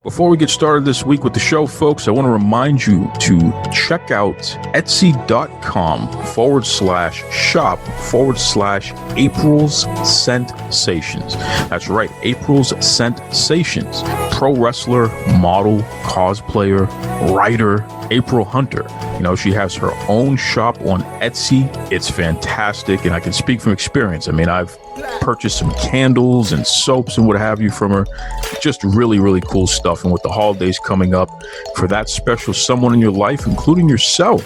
Before we get started this week with the show, folks, I want to remind you to check out etsy.com/shop/April's Sensations. That's right, April's Sensations. Pro wrestler, model, cosplayer, writer, April Hunter. You know, she has her own shop on Etsy. It's fantastic, and I can speak from experience. I mean, I've purchased some candles and soaps and what have you from her. Just really, really cool stuff. And with the holidays coming up, for that special someone in your life, including yourself,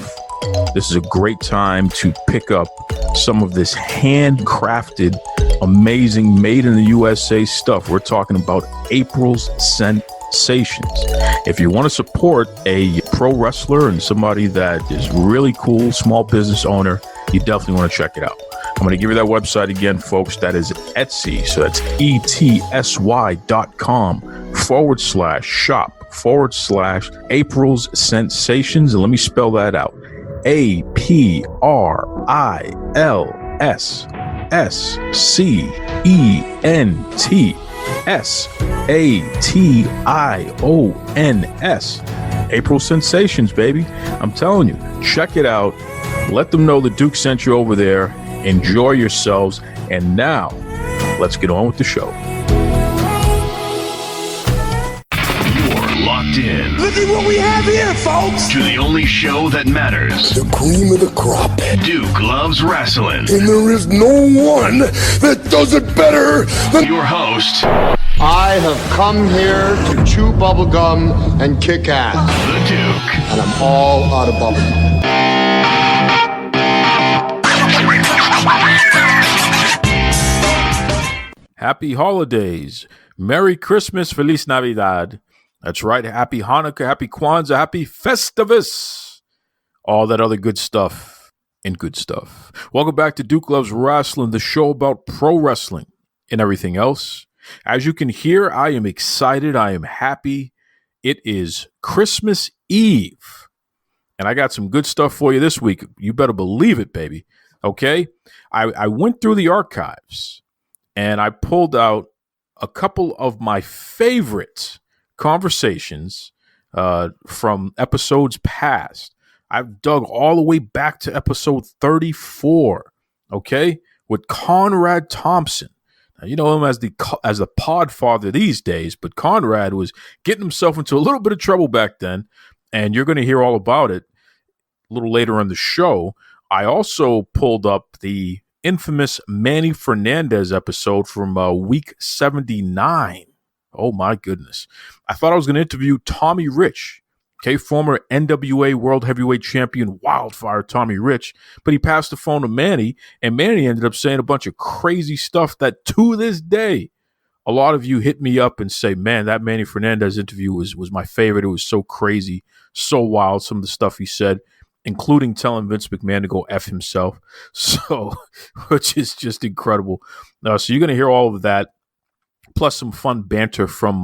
this is a great time to pick up some of this handcrafted, amazing, made in the USA stuff. We're talking about April's Sensations. If you want to support a pro wrestler and somebody that is really cool, small business owner, you definitely want to check it out. I'm going to give you that website again, folks. That is Etsy. So that's etsy.com/shop/April's Sensations. And let me spell that out. APRILSSCENTSATIONS. April Sensations, baby. I'm telling you, check it out. Let them know the Duke sent you over there. Enjoy yourselves. And now, let's get on with the show. You're locked in. Look at what we have here, folks. To the only show that matters. The cream of the crop. Duke loves wrestling. And there is no one that does it better than your host. I have come here to chew bubblegum and kick ass. The Duke. And I'm all out of bubblegum. Happy holidays. Merry Christmas. Feliz Navidad. That's right. Happy Hanukkah. Happy Kwanzaa. Happy Festivus. All that other good stuff and good stuff. Welcome back to Duke Loves Rasslin, the show about pro wrestling and everything else. As you can hear, I am excited. I am happy. It is Christmas Eve. And I got some good stuff for you this week. You better believe it, baby. Okay? I went through the archives and I pulled out a couple of my favorite conversations from episodes past. I've dug all the way back to episode 34, okay, with Conrad Thompson. Now, you know him as the podfather these days, but Conrad was getting himself into a little bit of trouble back then, and you're going to hear all about it a little later in the show. I also pulled up the infamous Manny Fernandes episode from week 79. Oh, my goodness. I thought I was going to interview Tommy Rich, okay, former NWA World Heavyweight Champion Wildfire Tommy Rich, but he passed the phone to Manny, and Manny ended up saying a bunch of crazy stuff that to this day, a lot of you hit me up and say, man, that Manny Fernandes interview was my favorite. It was so crazy, so wild, some of the stuff he said, including telling Vince McMahon to go F himself. So, which is just incredible. So you're going to hear all of that, plus some fun banter from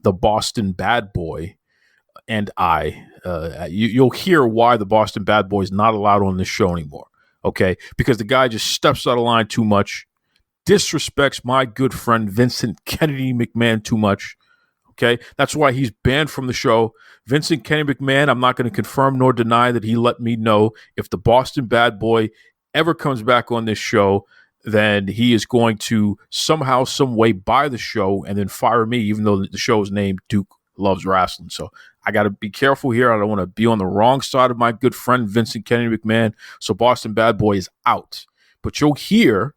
the Boston Bad Boy and I. You'll hear why the Boston Bad Boy is not allowed on this show anymore, okay? Because the guy just steps out of line too much, disrespects my good friend Vincent Kennedy McMahon too much, okay? That's why he's banned from the show. Vincent Kennedy McMahon, I'm not going to confirm nor deny that he let me know if the Boston Bad Boy ever comes back on this show, then he is going to somehow, some way buy the show and then fire me, even though the show is named Duke Loves Wrestling. So I got to be careful here. I don't want to be on the wrong side of my good friend Vincent Kennedy McMahon. So Boston Bad Boy is out. But you'll hear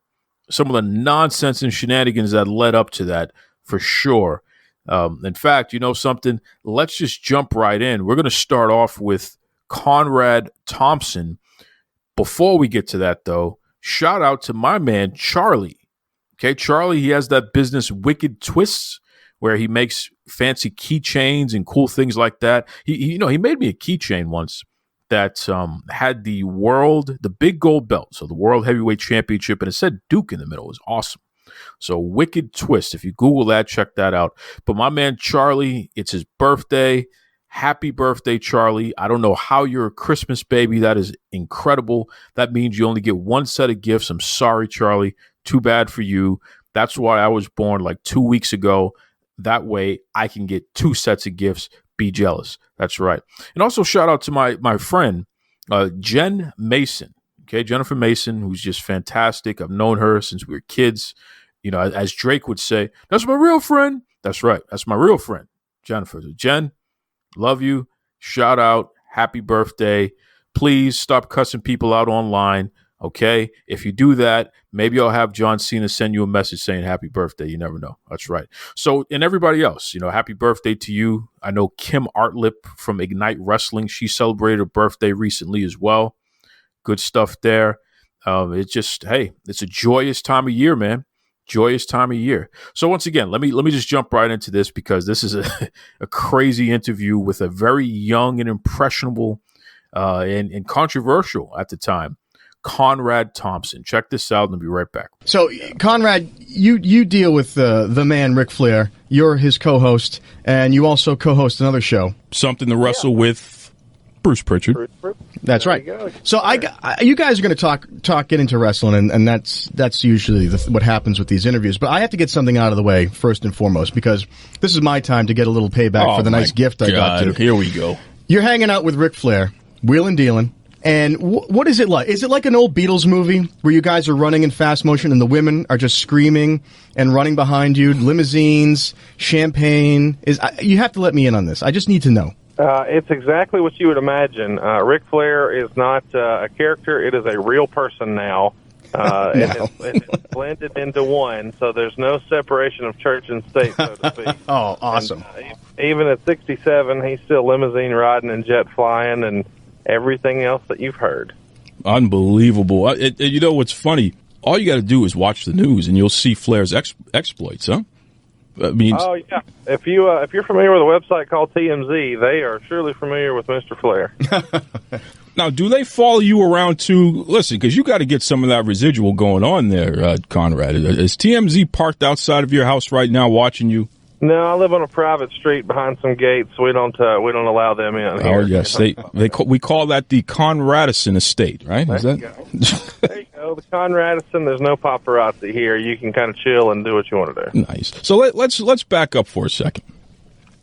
some of the nonsense and shenanigans that led up to that for sure. In fact, you know something? Let's just jump right in. We're going to start off with Conrad Thompson. Before we get to that, though, shout out to my man, Charlie. Okay, Charlie, he has that business Wicked Twists where he makes fancy keychains and cool things like that. He made me a keychain once that had the big gold belt, so the World Heavyweight Championship, and it said Duke in the middle. It was awesome. So Wicked Twist, if you Google that, check that out. But my man Charlie, it's his birthday. Happy birthday, Charlie. I don't know how you're a Christmas baby. That is incredible. That means you only get one set of gifts. I'm sorry, Charlie. Too bad for you. That's why I was born like 2 weeks ago. That way I can get 2 sets of gifts. Be jealous. That's right. And also shout out to my friend, Jen Mason. Okay, Jennifer Mason, who's just fantastic. I've known her since we were kids. You know, as Drake would say, that's my real friend. That's right. That's my real friend, Jennifer. So Jen, love you. Shout out. Happy birthday. Please stop cussing people out online. Okay. If you do that, maybe I'll have John Cena send you a message saying happy birthday. You never know. That's right. So, and everybody else, you know, happy birthday to you. I know Kim Artlip from Ignite Wrestling. She celebrated her birthday recently as well. Good stuff there. It's just, hey, it's a joyous time of year, man. Joyous time of year. So once again, let me just jump right into this because this is a crazy interview with a very young and impressionable and controversial at the time, Conrad Thompson. Check this out and I'll be right back. So, Conrad, you deal with the man, Ric Flair. You're his co-host, and you also co-host another show. Something to Wrestle with Bruce Pritchard. That's right. So you guys are going to get into wrestling, and that's usually what happens with these interviews. But I have to get something out of the way first and foremost because this is my time to get a little payback for the nice gift I got to. Here we go. You're hanging out with Ric Flair, wheeling dealing. And what is it like? Is it like an old Beatles movie where you guys are running in fast motion and the women are just screaming and running behind you? Limousines, champagne. You have to let me in on this. I just need to know. It's exactly what you would imagine. Ric Flair is not a character. It is a real person now. It's blended into one, so there's no separation of church and state, so to speak. Oh, awesome. And, even at 67, he's still limousine riding and jet flying and everything else that you've heard. Unbelievable. You know what's funny? All you got to do is watch the news, and you'll see Flair's exploits, huh? Oh yeah. If you're familiar with a website called TMZ, they are surely familiar with Mr. Flair. Now, do they follow you around too? Listen, because you got to get some of that residual going on there, Conrad. Is TMZ parked outside of your house right now watching you? No, I live on a private street behind some gates. We don't allow them in here. Oh yes, we call that the Conradison estate, right? There you go, the Conradison. There's no paparazzi here. You can kind of chill and do what you want to do. Nice. So let's back up for a second.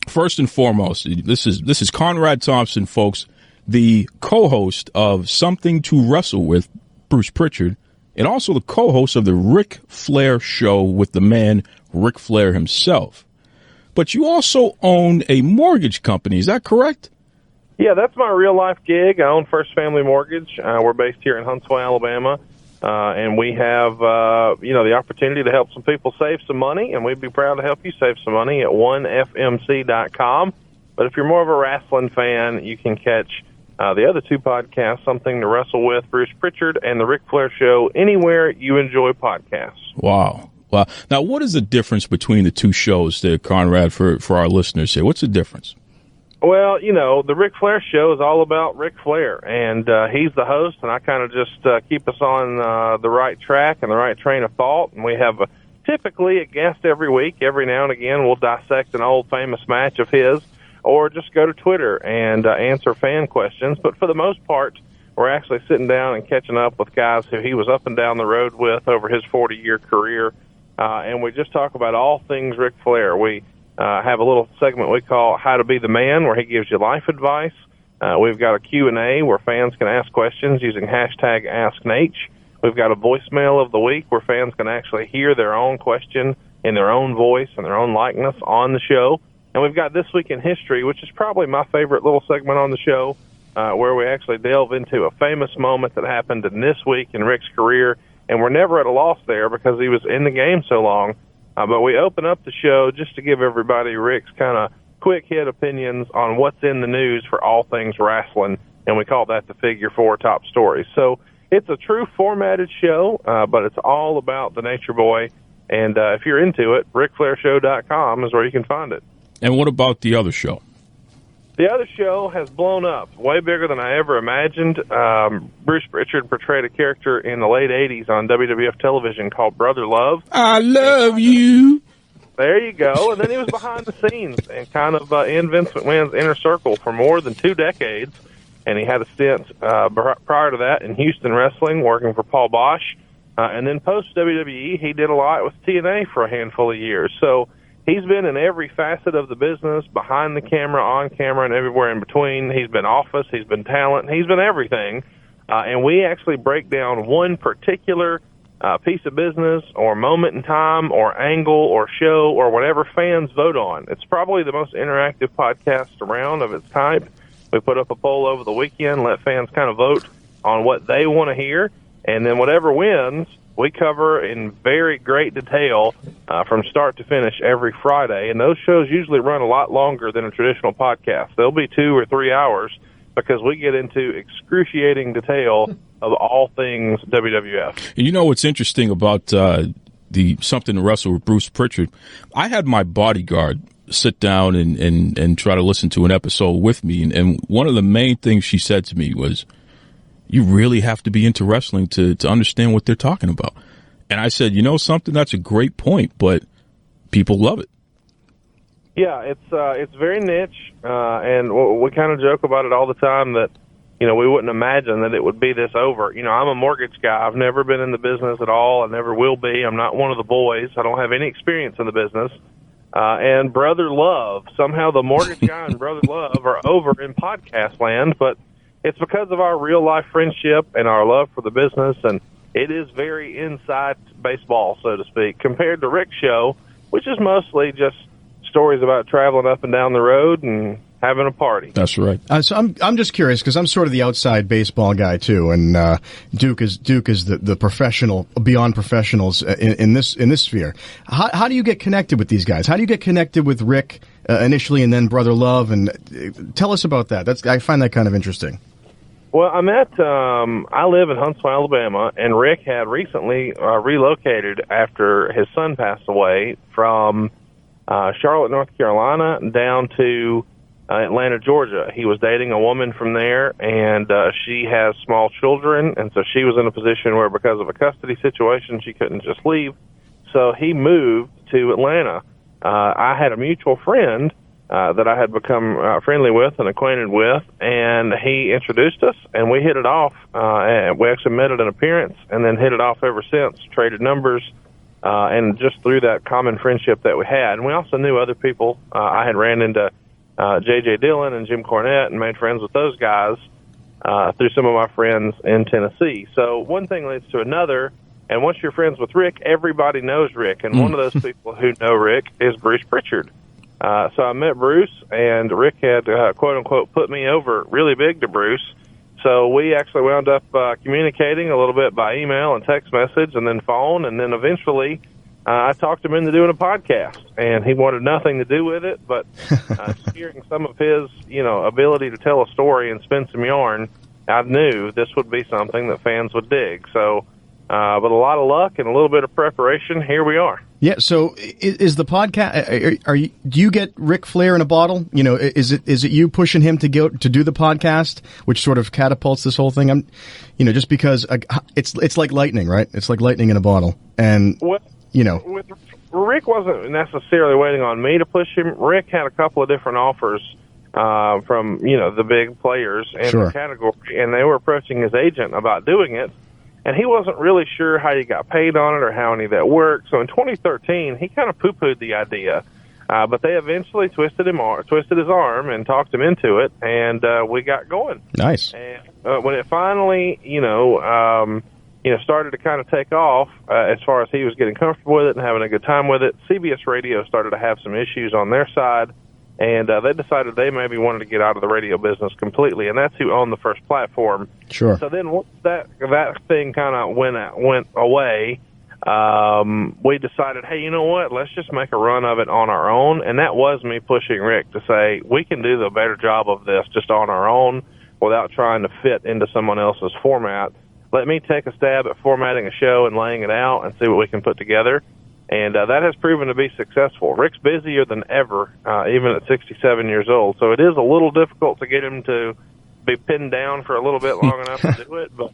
First and foremost, this is Conrad Thompson, folks, the co-host of Something to Wrestle with Bruce Pritchard, and also the co-host of the Ric Flair Show with the man Ric Flair himself. But you also own a mortgage company, is that correct? Yeah, that's my real-life gig. I own First Family Mortgage. We're based here in Huntsville, Alabama, and we have the opportunity to help some people save some money, and we'd be proud to help you save some money at onefmc.com. But if you're more of a wrestling fan, you can catch the other 2 podcasts, Something to Wrestle with Bruce Pritchard and The Ric Flair Show, anywhere you enjoy podcasts. Wow. Wow. Now, what is the difference between the 2 shows there, Conrad, for our listeners here? What's the difference? Well, the Ric Flair Show is all about Ric Flair, and he's the host, and I kind of just keep us on the right track and the right train of thought, and we have typically a guest every week. Every now and again, we'll dissect an old famous match of his, or just go to Twitter and answer fan questions, but for the most part, we're actually sitting down and catching up with guys who he was up and down the road with over his 40-year career. And we just talk about all things Ric Flair. We have a little segment we call How to Be the Man, where he gives you life advice. We've got a Q&A where fans can ask questions using hashtag AskNach. We've got a voicemail of the week where fans can actually hear their own question in their own voice and their own likeness on the show. And we've got This Week in History, which is probably my favorite little segment on the show, where we actually delve into a famous moment that happened in this week in Ric's career. And we're never at a loss there because he was in the game so long. But we open up the show just to give everybody Ric's kind of quick hit opinions on what's in the news for all things wrestling, and we call that the Figure 4 Top Stories. So it's a true formatted show, but it's all about the Nature Boy. And if you're into it, RicFlairShow.com is where you can find it. And what about the other show? The other show has blown up, way bigger than I ever imagined. Bruce Pritchard portrayed a character in the late 80s on WWF television called Brother Love. I love you. There you go. And then he was behind the scenes and kind of in Vince McMahon's inner circle for more than 2 decades. And he had a stint prior to that in Houston wrestling, working for Paul Bosch. And then post-WWE, he did a lot with TNA for a handful of years. So he's been in every facet of the business, behind the camera, on camera, and everywhere in between. He's been office, he's been talent, he's been everything. And we actually break down one particular piece of business or moment in time or angle or show or whatever fans vote on. It's probably the most interactive podcast around of its type. We put up a poll over the weekend, let fans kind of vote on what they want to hear, and then whatever wins, we cover in very great detail from start to finish every Friday. And those shows usually run a lot longer than a traditional podcast. They'll be 2 or 3 hours because we get into excruciating detail of all things WWF. You know what's interesting about the Something to Wrestle with Bruce Pritchard? I had my bodyguard sit down and try to listen to an episode with me, and one of the main things she said to me was, you really have to be into wrestling to understand what they're talking about. And I said, you know something, that's a great point, but people love it. Yeah, it's very niche, and we kind of joke about it all the time that, you know, we wouldn't imagine that it would be this over. You know, I'm a mortgage guy. I've never been in the business at all. I never will be. I'm not one of the boys. I don't have any experience in the business. And Brother Love, somehow the mortgage guy and Brother Love are over in podcast land, but it's because of our real-life friendship and our love for the business, and it is very inside baseball, so to speak, compared to Rick's show, which is mostly just stories about traveling up and down the road and having a party. That's right. So I'm just curious because I'm sort of the outside baseball guy too, and Duke is the professional beyond professionals in this sphere. How do you get connected with these guys? How do you get connected with Rick initially, and then Brother Love? And tell us about that. I find that kind of interesting. Well, I live in Huntsville, Alabama, and Rick had recently relocated after his son passed away from Charlotte, North Carolina, down to Atlanta, Georgia. He was dating a woman from there, and she has small children, and so she was in a position where, because of a custody situation, she couldn't just leave. So he moved to Atlanta. I had a mutual friend that I had become friendly with and acquainted with, and he introduced us, and we hit it off. And we actually met at an appearance and then hit it off ever since, traded numbers, and just through that common friendship that we had. And we also knew other people. I had ran into J.J. Dillon and Jim Cornette and made friends with those guys through some of my friends in Tennessee. So one thing leads to another, and once you're friends with Rick, everybody knows Rick, and one of those people who know Rick is Bruce Pritchard. So I met Bruce, and Rick had, quote-unquote, put me over really big to Bruce. So we actually wound up communicating a little bit by email and text message and then phone, and then eventually I talked him into doing a podcast, and he wanted nothing to do with it, but hearing some of his, ability to tell a story and spin some yarn, I knew this would be something that fans would dig. So, but a lot of luck and a little bit of preparation, here we are. Yeah. So, is the podcast? Do you get Ric Flair in a bottle? Is it you pushing him to do the podcast, which sort of catapults this whole thing? Just because it's like lightning, right? It's like lightning in a bottle, and Rick wasn't necessarily waiting on me to push him. Rick had a couple of different offers from the big players in the category, and they were approaching his agent about doing it. And he wasn't really sure how you got paid on it or how any of that worked. So in 2013, he kind of poo-pooed the idea. But they eventually twisted his arm and talked him into it, and we got going. Nice. And when it finally, started to kind of take off, as far as he was getting comfortable with it and having a good time with it, CBS Radio started to have some issues on their side, and they decided they maybe wanted to get out of the radio business completely, and that's who owned the first platform. Sure. So then once that thing kind of went away, we decided, hey, you know what? Let's just make a run of it on our own, and that was me pushing Rick to say, we can do the better job of this just on our own without trying to fit into someone else's format. Let me take a stab at formatting a show and laying it out and see what we can put together. And that has proven to be successful. Rick's busier than ever, even at 67 years old. So it is a little difficult to get him to be pinned down for a little bit long enough to do it. But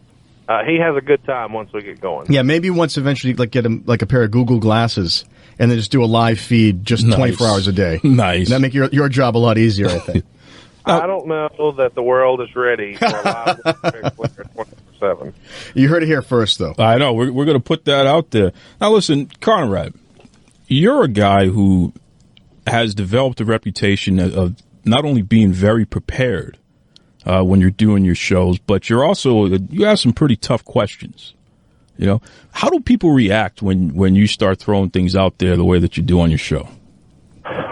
he has a good time once we get going. Yeah, maybe once eventually get him like a pair of Google glasses and then just do a live feed just 24 hours a day. Nice. That make your job a lot easier, I think. I don't know that the world is ready for a live Ric Flair 24/7. You heard it here first, though. I know. We're going to put that out there. Now, listen, Conrad, you're a guy who has developed a reputation of not only being very prepared when you're doing your shows, but you have some pretty tough questions. You know, how do people react when you start throwing things out there the way that you do on your show?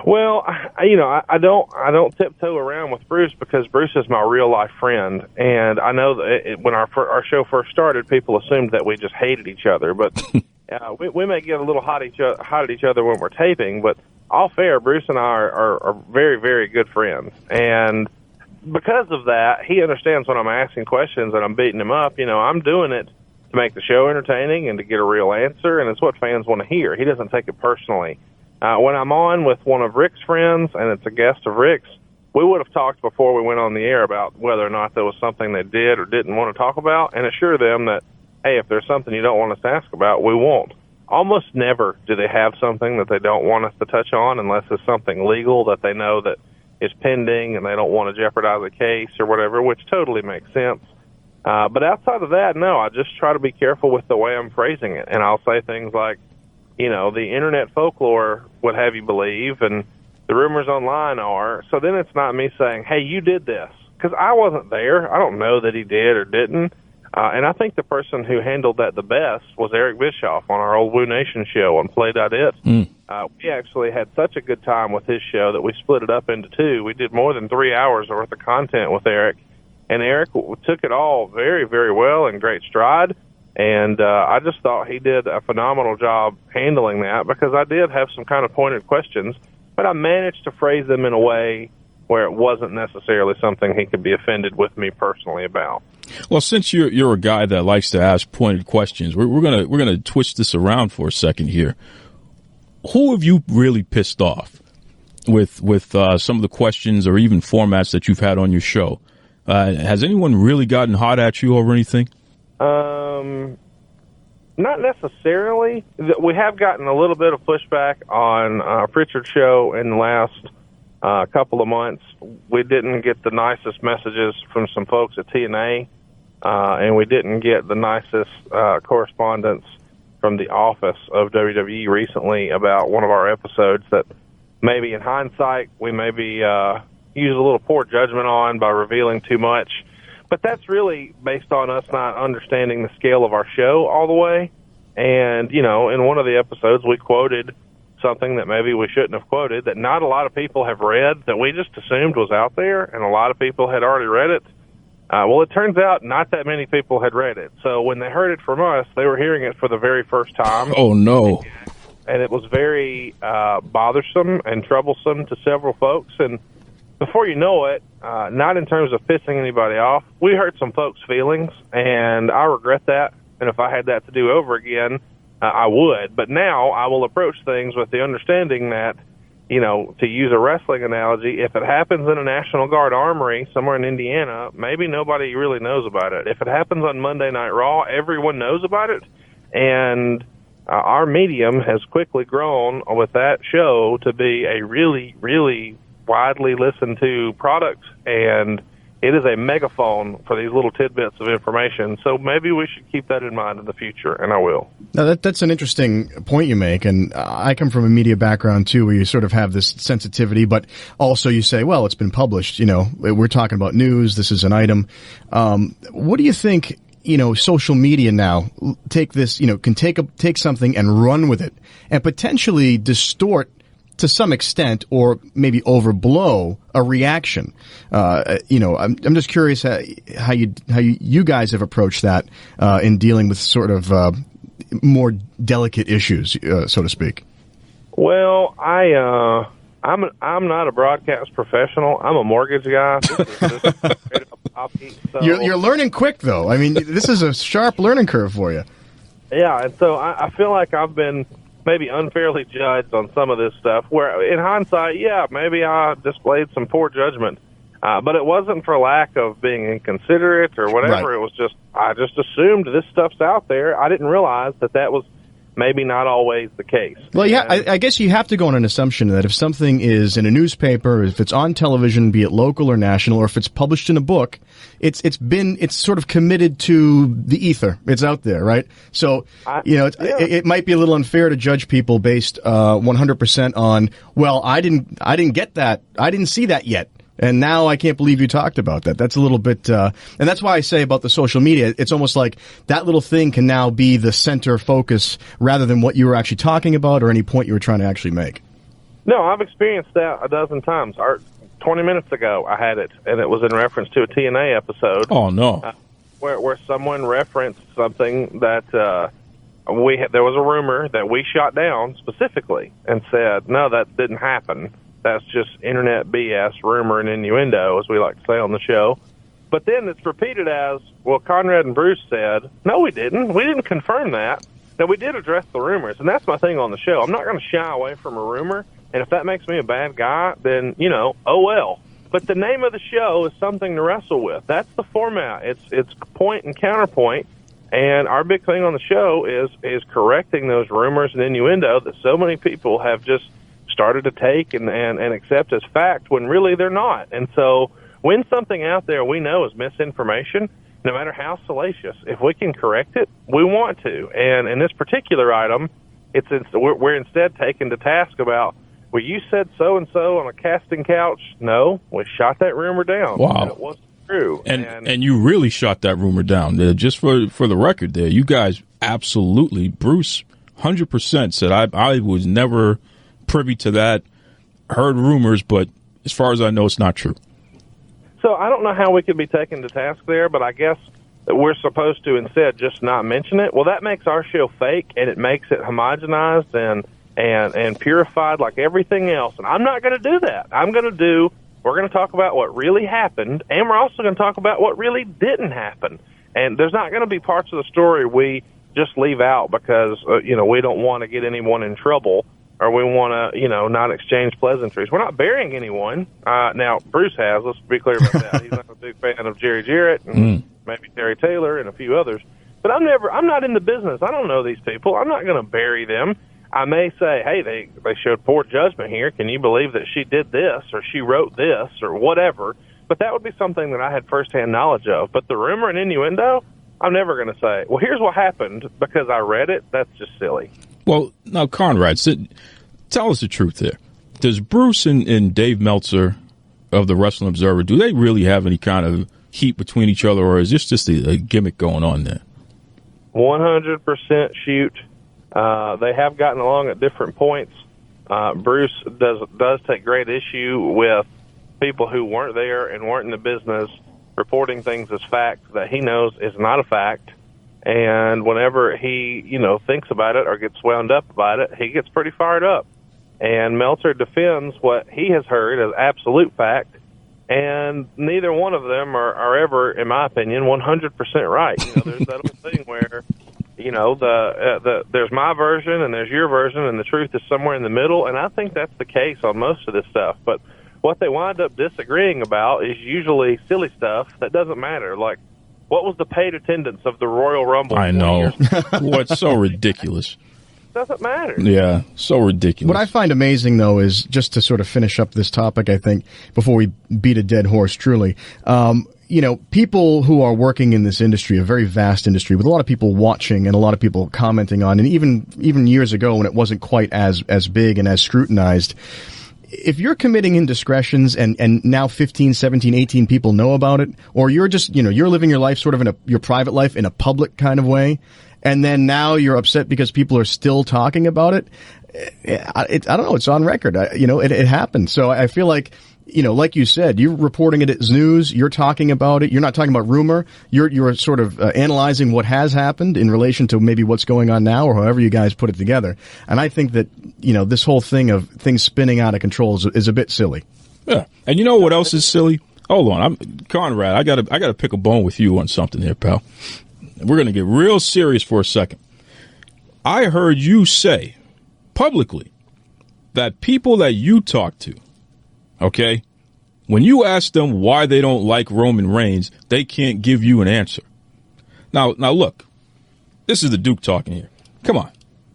Well, I don't tiptoe around with Bruce because Bruce is my real life friend, and I know that when our show first started, people assumed that we just hated each other. But we may get a little hot at each other when we're taping. But all fair, Bruce and I are very, very good friends, and because of that, he understands when I'm asking questions and I'm beating him up. I'm doing it to make the show entertaining and to get a real answer, and it's what fans want to hear. He doesn't take it personally. When I'm on with one of Rick's friends and it's a guest of Rick's, we would have talked before we went on the air about whether or not there was something they did or didn't want to talk about, and assure them that, hey, if there's something you don't want us to ask about, we won't. Almost never do they have something that they don't want us to touch on unless it's something legal that they know that is pending and they don't want to jeopardize a case or whatever, which totally makes sense. But outside of that, no, I just try to be careful with the way I'm phrasing it. And I'll say things like, the internet folklore would have you believe, and the rumors online are. So then it's not me saying, hey, you did this, because I wasn't there. I don't know that he did or didn't. And I think the person who handled that the best was Eric Bischoff on our old Woo Nation show on Play.it. We actually had such a good time with his show that we split it up into two. We did more than 3 hours worth of content with Eric. And Eric took it all very, very well in great stride. And I just thought he did a phenomenal job handling that because I did have some kind of pointed questions, but I managed to phrase them in a way where it wasn't necessarily something he could be offended with me personally about. Well, since you're a guy that likes to ask pointed questions, we're gonna twist this around for a second here. Who have you really pissed off with some of the questions or even formats that you've had on your show? Has anyone really gotten hot at you over anything? Not necessarily. We have gotten a little bit of pushback on Pritchard's show in the last couple of months. We didn't get the nicest messages from some folks at TNA, and we didn't get the nicest correspondence from the office of WWE recently about one of our episodes that maybe in hindsight we maybe used a little poor judgment on by revealing too much. But that's really based on us not understanding the scale of our show all the way. And, in one of the episodes, we quoted something that maybe we shouldn't have quoted that not a lot of people have read, that we just assumed was out there, and a lot of people had already read it. Well, it turns out not that many people had read it. So when they heard it from us, they were hearing it for the very first time. Oh, no. And it was very bothersome and troublesome to several folks. And before you know it, not in terms of pissing anybody off, we hurt some folks' feelings, and I regret that. And if I had that to do over again, I would. But now I will approach things with the understanding that, to use a wrestling analogy, if it happens in a National Guard armory somewhere in Indiana, maybe nobody really knows about it. If it happens on Monday Night Raw, everyone knows about it. And our medium has quickly grown with that show to be a really, really widely listened to product, and it is a megaphone for these little tidbits of information. So maybe we should keep that in mind in the future, and I will. Now that's an interesting point you make, and I come from a media background too, where you sort of have this sensitivity, but also you say, well, it's been published. We're talking about news. This is an item. What do you think? Social media now take this. Can take something and run with it, and potentially distort to some extent, or maybe overblow a reaction. I'm just curious how you guys have approached that in dealing with sort of more delicate issues, so to speak. Well, I'm not a broadcast professional. I'm a mortgage guy. So, you're learning quick, though. I mean, this is a sharp learning curve for you. Yeah, and so I feel like I've been maybe unfairly judged on some of this stuff, where in hindsight, yeah, maybe I displayed some poor judgment, but it wasn't for lack of being inconsiderate or whatever. Right. It was just, I just assumed this stuff's out there. I didn't realize that was maybe not always the case. Well, yeah, I guess you have to go on an assumption that if something is in a newspaper, if it's on television, be it local or national, or if it's published in a book, it's sort of committed to the ether. It's out there, right? So, it might be a little unfair to judge people based 100% on, well, I didn't get that. I didn't see that yet. And now I can't believe you talked about that. That's a little bit, and that's why I say about the social media, it's almost like that little thing can now be the center focus rather than what you were actually talking about or any point you were trying to actually make. No, I've experienced that a dozen times. 20 minutes ago, I had it, and it was in reference to a TNA episode. Oh, no. Where someone referenced something that there was a rumor that we shot down specifically and said, no, that didn't happen. That's just internet BS, rumor, and innuendo, as we like to say on the show. But then it's repeated as, well, Conrad and Bruce said, no, we didn't. We didn't confirm that. Now, we did address the rumors, and that's my thing on the show. I'm not going to shy away from a rumor, and if that makes me a bad guy, then, oh well. But the name of the show is something to wrestle with. That's the format. It's point and counterpoint, and our big thing on the show is correcting those rumors and innuendo that so many people have just started to take and accept as fact when really they're not. And so when something out there we know is misinformation, no matter how salacious, if we can correct it, we want to. And in this particular item, we're instead taken to task about, well, you said so-and-so on a casting couch. No, we shot that rumor down. Wow. And it wasn't true. And you really shot that rumor down. Just for the record there, you guys absolutely, Bruce 100% said, I was never privy to that, heard rumors, but as far as I know, it's not true. So I don't know how we could be taken to task there, but I guess that we're supposed to instead just not mention it. Well, that makes our show fake, and it makes it homogenized and purified like everything else. And I'm not going to do that. We're going to talk about what really happened, and we're also going to talk about what really didn't happen. And there's not going to be parts of the story we just leave out because, we don't want to get anyone in trouble, or we want to, not exchange pleasantries. We're not burying anyone. Now, Bruce has. Let's be clear about that. He's not a big fan of Jeff Jarrett and maybe Terry Taylor and a few others. But I'm not in the business. I don't know these people. I'm not going to bury them. I may say, hey, they showed poor judgment here. Can you believe that she did this or she wrote this or whatever? But that would be something that I had firsthand knowledge of. But the rumor and innuendo, I'm never going to say, well, here's what happened because I read it. That's just silly. Well, now, Conrad, tell us the truth here. Does Bruce and Dave Meltzer of the Wrestling Observer, do they really have any kind of heat between each other, or is this just a gimmick going on there? 100% shoot. They have gotten along at different points. Bruce does take great issue with people who weren't there and weren't in the business reporting things as fact that he knows is not a fact. And whenever he, thinks about it or gets wound up about it, he gets pretty fired up. And Meltzer defends what he has heard as absolute fact, and neither one of them are ever, in my opinion, 100% right. There's that old thing where, there's my version and there's your version, and the truth is somewhere in the middle, and I think that's the case on most of this stuff. But what they wind up disagreeing about is usually silly stuff that doesn't matter, like, what was the paid attendance of the Royal Rumble? I know. What's so ridiculous. Doesn't matter. Yeah, so ridiculous. What I find amazing, though, is just to sort of finish up this topic, I think, before we beat a dead horse, truly. People who are working in this industry, a very vast industry, with a lot of people watching and a lot of people commenting on, and even years ago when it wasn't quite as big and as scrutinized, if you're committing indiscretions and now 15, 17, 18 people know about it, or you're just, you're living your life sort of your private life in a public kind of way, and then now you're upset because people are still talking about it, I don't know, it's on record. It happened. So I feel like, like you said, you're reporting it as news, you're talking about it, you're not talking about rumor, you're sort of analyzing what has happened in relation to maybe what's going on now, or however you guys put it together. And I think that, this whole thing of things spinning out of control is a bit silly. Yeah. And you know what else is silly? Hold on. Conrad, I gotta pick a bone with you on something here, pal. We're going to get real serious for a second. I heard you say publicly that people that you talk to, okay, when you ask them why they don't like Roman Reigns, they can't give you an answer. Now look, this is the Duke talking here. Come on.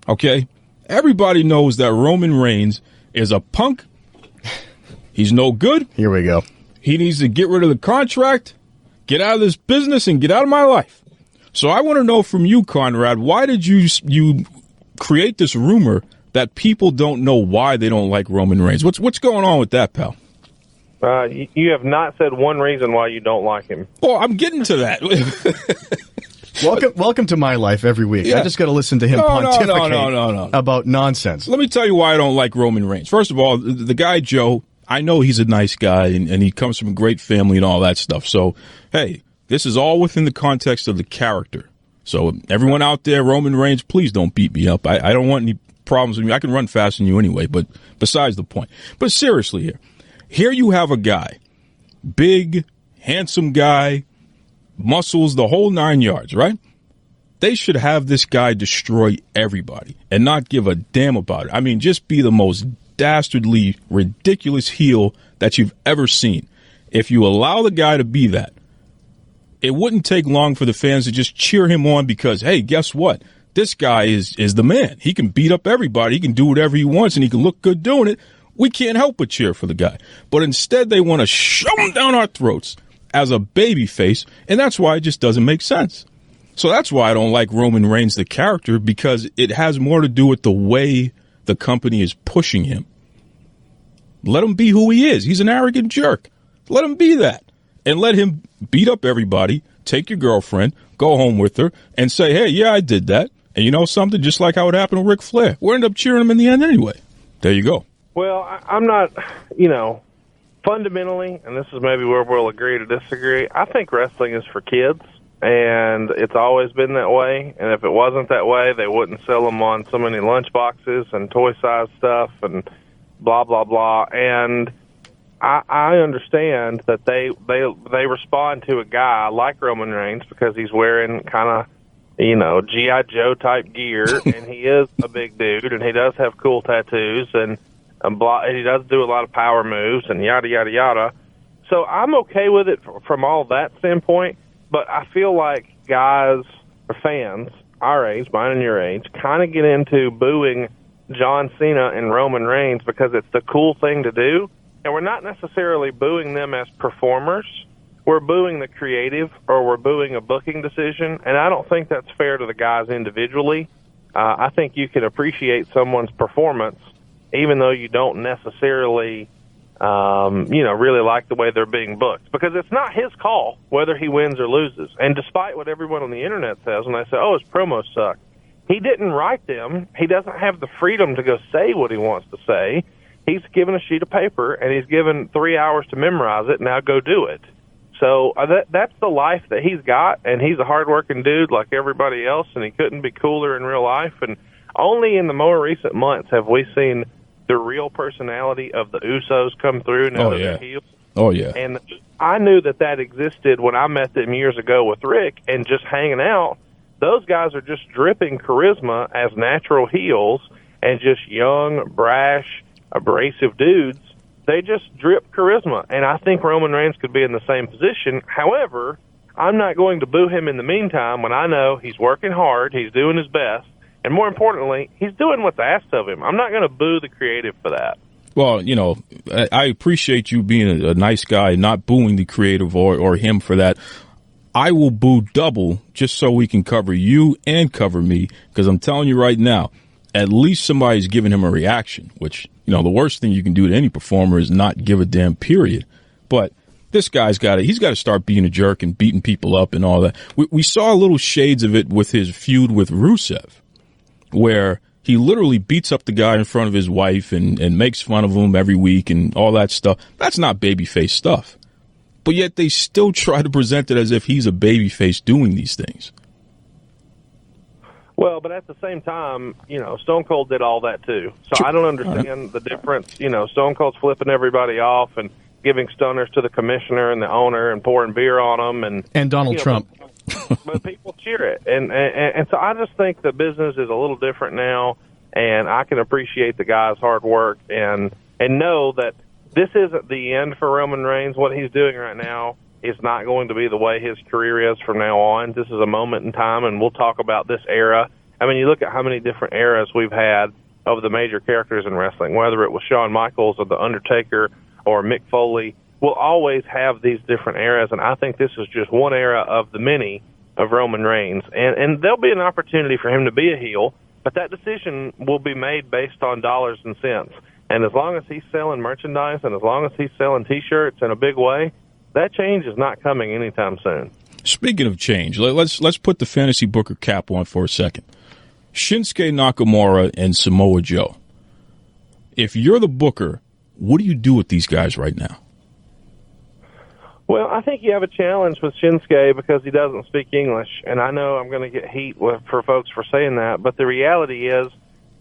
Okay? Everybody knows that Roman Reigns is a punk. He's no good. Here we go. He needs to get rid of the contract, get out of this business, and get out of my life. So I want to know from you, Conrad, why did you create this rumor that people don't know why they don't like Roman Reigns? What's going on with that, pal? You have not said one reason why you don't like him. Oh, I'm getting to that. Welcome to my life every week. Yeah. I just got to listen to him pontificate no. about nonsense. Let me tell you why I don't like Roman Reigns. First of all, the guy Joe, I know he's a nice guy, and he comes from a great family and all that stuff. So, hey, this is all within the context of the character. So everyone out there, Roman Reigns, please don't beat me up. I don't want any problems with you. I can run faster than you anyway, but besides the point. But seriously here you have a guy, big, handsome guy, muscles, the whole 9 yards, right? They should have this guy destroy everybody and not give a damn about it. I mean, just be the most dastardly, ridiculous heel that you've ever seen. If you allow the guy to be that, it wouldn't take long for the fans to just cheer him on because, hey, guess what? This guy is the man. He can beat up everybody. He can do whatever he wants, and he can look good doing it. We can't help but cheer for the guy. But instead, they want to shove him down our throats as a baby face, and that's why it just doesn't make sense. So that's why I don't like Roman Reigns, the character, because it has more to do with the way the company is pushing him. Let him be who he is. He's an arrogant jerk. Let him be that. And let him beat up everybody, take your girlfriend, go home with her, and say, hey, yeah, I did that. And you know something? Just like how it happened to Ric Flair. We'll end up cheering him in the end anyway. There you go. Well, I'm not, fundamentally, and this is maybe where we'll agree to disagree, I think wrestling is for kids, and it's always been that way. And if it wasn't that way, they wouldn't sell them on so many lunch boxes and toy-sized stuff and blah, blah, blah. And I understand that they respond to a guy like Roman Reigns because he's wearing kind of, G.I. Joe type gear, and he is a big dude, and he does have cool tattoos, and he does do a lot of power moves, and yada, yada, yada. So I'm okay with it from all that standpoint, but I feel like guys or fans, our age, mine and your age, kind of get into booing John Cena and Roman Reigns because it's the cool thing to do. And we're not necessarily booing them as performers. We're booing the creative, or we're booing a booking decision. And I don't think that's fair to the guys individually. I think you can appreciate someone's performance, even though you don't necessarily, really like the way they're being booked. Because it's not his call whether he wins or loses. And despite what everyone on the internet says when they say, oh, his promos suck, he didn't write them. He doesn't have the freedom to go say what he wants to say. He's given a sheet of paper, and he's given 3 hours to memorize it. Now go do it. So that's the life that he's got, and he's a hardworking dude like everybody else, and he couldn't be cooler in real life. And only in the more recent months have we seen the real personality of the Usos come through now that they're heels. Oh, yeah. And I knew that existed when I met them years ago with Rick and just hanging out. Those guys are just dripping charisma as natural heels and just young, brash, abrasive dudes. They just drip charisma, and I think Roman Reigns could be in the same position. However, I'm not going to boo him in the meantime when I know he's working hard, he's doing his best, and more importantly, he's doing what's asked of him. I'm not going to boo the creative for that. Well, I appreciate you being a nice guy, not booing the creative or him for that. I will boo double just so we can cover you and cover me, because I'm telling you right now, at least somebody's giving him a reaction, which, the worst thing you can do to any performer is not give a damn, period. But this guy's he's got to start being a jerk and beating people up and all that. We saw little shades of it with his feud with Rusev, where he literally beats up the guy in front of his wife and makes fun of him every week and all that stuff. That's not babyface stuff. But yet they still try to present it as if he's a babyface doing these things. Well, but at the same time, Stone Cold did all that too. So I don't understand the difference. Stone Cold's flipping everybody off and giving stunners to the commissioner and the owner and pouring beer on them. And Donald Trump. But people cheer it. And so I just think the business is a little different now, and I can appreciate the guy's hard work and know that this isn't the end for Roman Reigns. What he's doing right now is not going to be the way his career is from now on. This is a moment in time, and we'll talk about this era I mean, you look at how many different eras we've had of the major characters in wrestling, whether it was Shawn Michaels or The Undertaker or Mick Foley. We'll always have these different eras, and I think this is just one era of the many of Roman Reigns. And there'll be an opportunity for him to be a heel, but that decision will be made based on dollars and cents. And as long as he's selling merchandise and as long as he's selling T-shirts in a big way, that change is not coming anytime soon. Speaking of change, let's put the fantasy booker cap on for a second. Shinsuke Nakamura and Samoa Joe. If you're the booker, what do you do with these guys right now? Well, I think you have a challenge with Shinsuke because he doesn't speak English, and I know I'm going to get heat for folks for saying that, but the reality is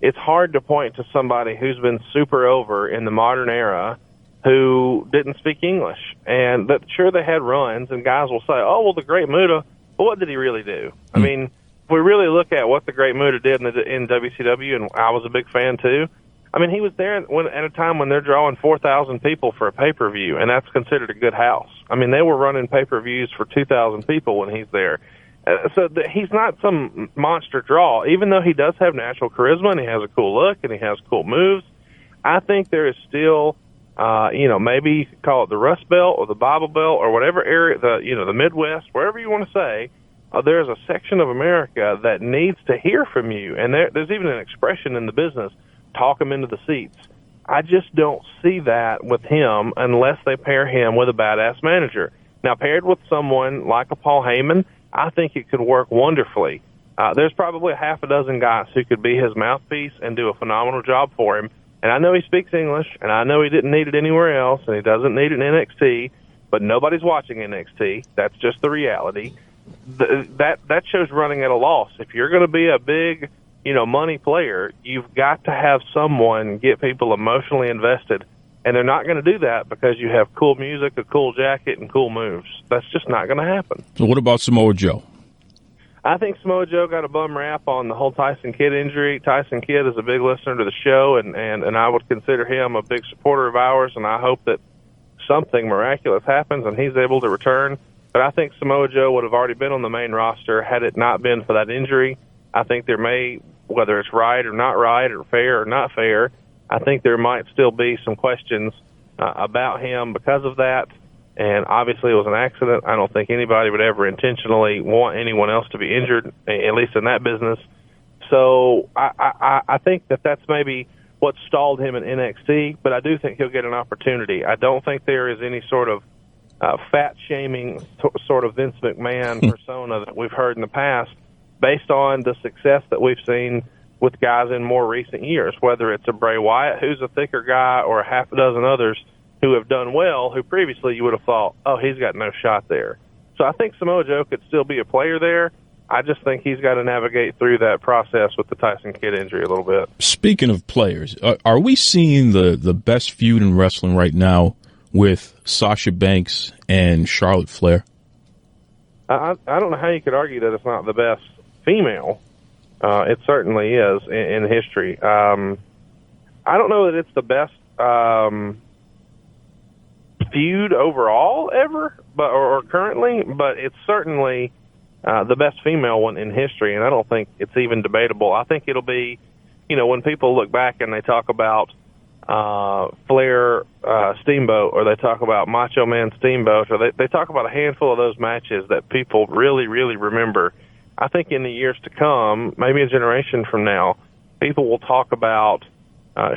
it's hard to point to somebody who's been super over in the modern era who didn't speak English. And that, sure, they had runs, and guys will say, oh, well, the Great Muta, but what did he really do? I mean, if we really look at what the Great Muta did in WCW, and I was a big fan too, I mean, he was there at a time when they're drawing 4,000 people for a pay-per-view, and that's considered a good house. I mean, they were running pay-per-views for 2,000 people when he's there. He's not some monster draw, even though he does have natural charisma and he has a cool look and he has cool moves. I think there is still, maybe you could call it the Rust Belt or the Bible Belt or whatever area, the Midwest, wherever you want to say, there's a section of America that needs to hear from you. And there's even an expression in the business, talk them into the seats. I just don't see that with him unless they pair him with a badass manager. Now, paired with someone like a Paul Heyman, I think it could work wonderfully. There's probably a half a dozen guys who could be his mouthpiece and do a phenomenal job for him. And I know he speaks English, and I know he didn't need it anywhere else, and he doesn't need it in NXT, but nobody's watching NXT. That's just the reality. That show's running at a loss. If you're going to be a big, money player, you've got to have someone get people emotionally invested, and they're not going to do that because you have cool music, a cool jacket, and cool moves. That's just not going to happen. So what about Samoa Joe? I think Samoa Joe got a bum rap on the whole Tyson Kidd injury. Tyson Kidd is a big listener to the show, and I would consider him a big supporter of ours, and I hope that something miraculous happens and he's able to return. But I think Samoa Joe would have already been on the main roster had it not been for that injury. I think there may, whether it's right or not right or fair or not fair, I think there might still be some questions about him because of that. And obviously it was an accident. I don't think anybody would ever intentionally want anyone else to be injured, at least in that business. So I think that's maybe what stalled him in NXT, but I do think he'll get an opportunity. I don't think there is any sort of fat-shaming sort of Vince McMahon persona that we've heard in the past based on the success that we've seen with guys in more recent years, whether it's a Bray Wyatt, who's a thicker guy, or a half a dozen others who have done well, who previously you would have thought, oh, he's got no shot there. So I think Samoa Joe could still be a player there. I just think he's got to navigate through that process with the Tyson Kidd injury a little bit. Speaking of players, are we seeing the best feud in wrestling right now with Sasha Banks and Charlotte Flair? I don't know how you could argue that it's not the best female. It certainly is in history. I don't know that it's the best feud overall ever, or currently, but it's certainly the best female one in history, and I don't think it's even debatable. I think it'll be, when people look back and they talk about Flair Steamboat, or they talk about Macho Man Steamboat, or they talk about a handful of those matches that people really, really remember. I think in the years to come, maybe a generation from now, people will talk about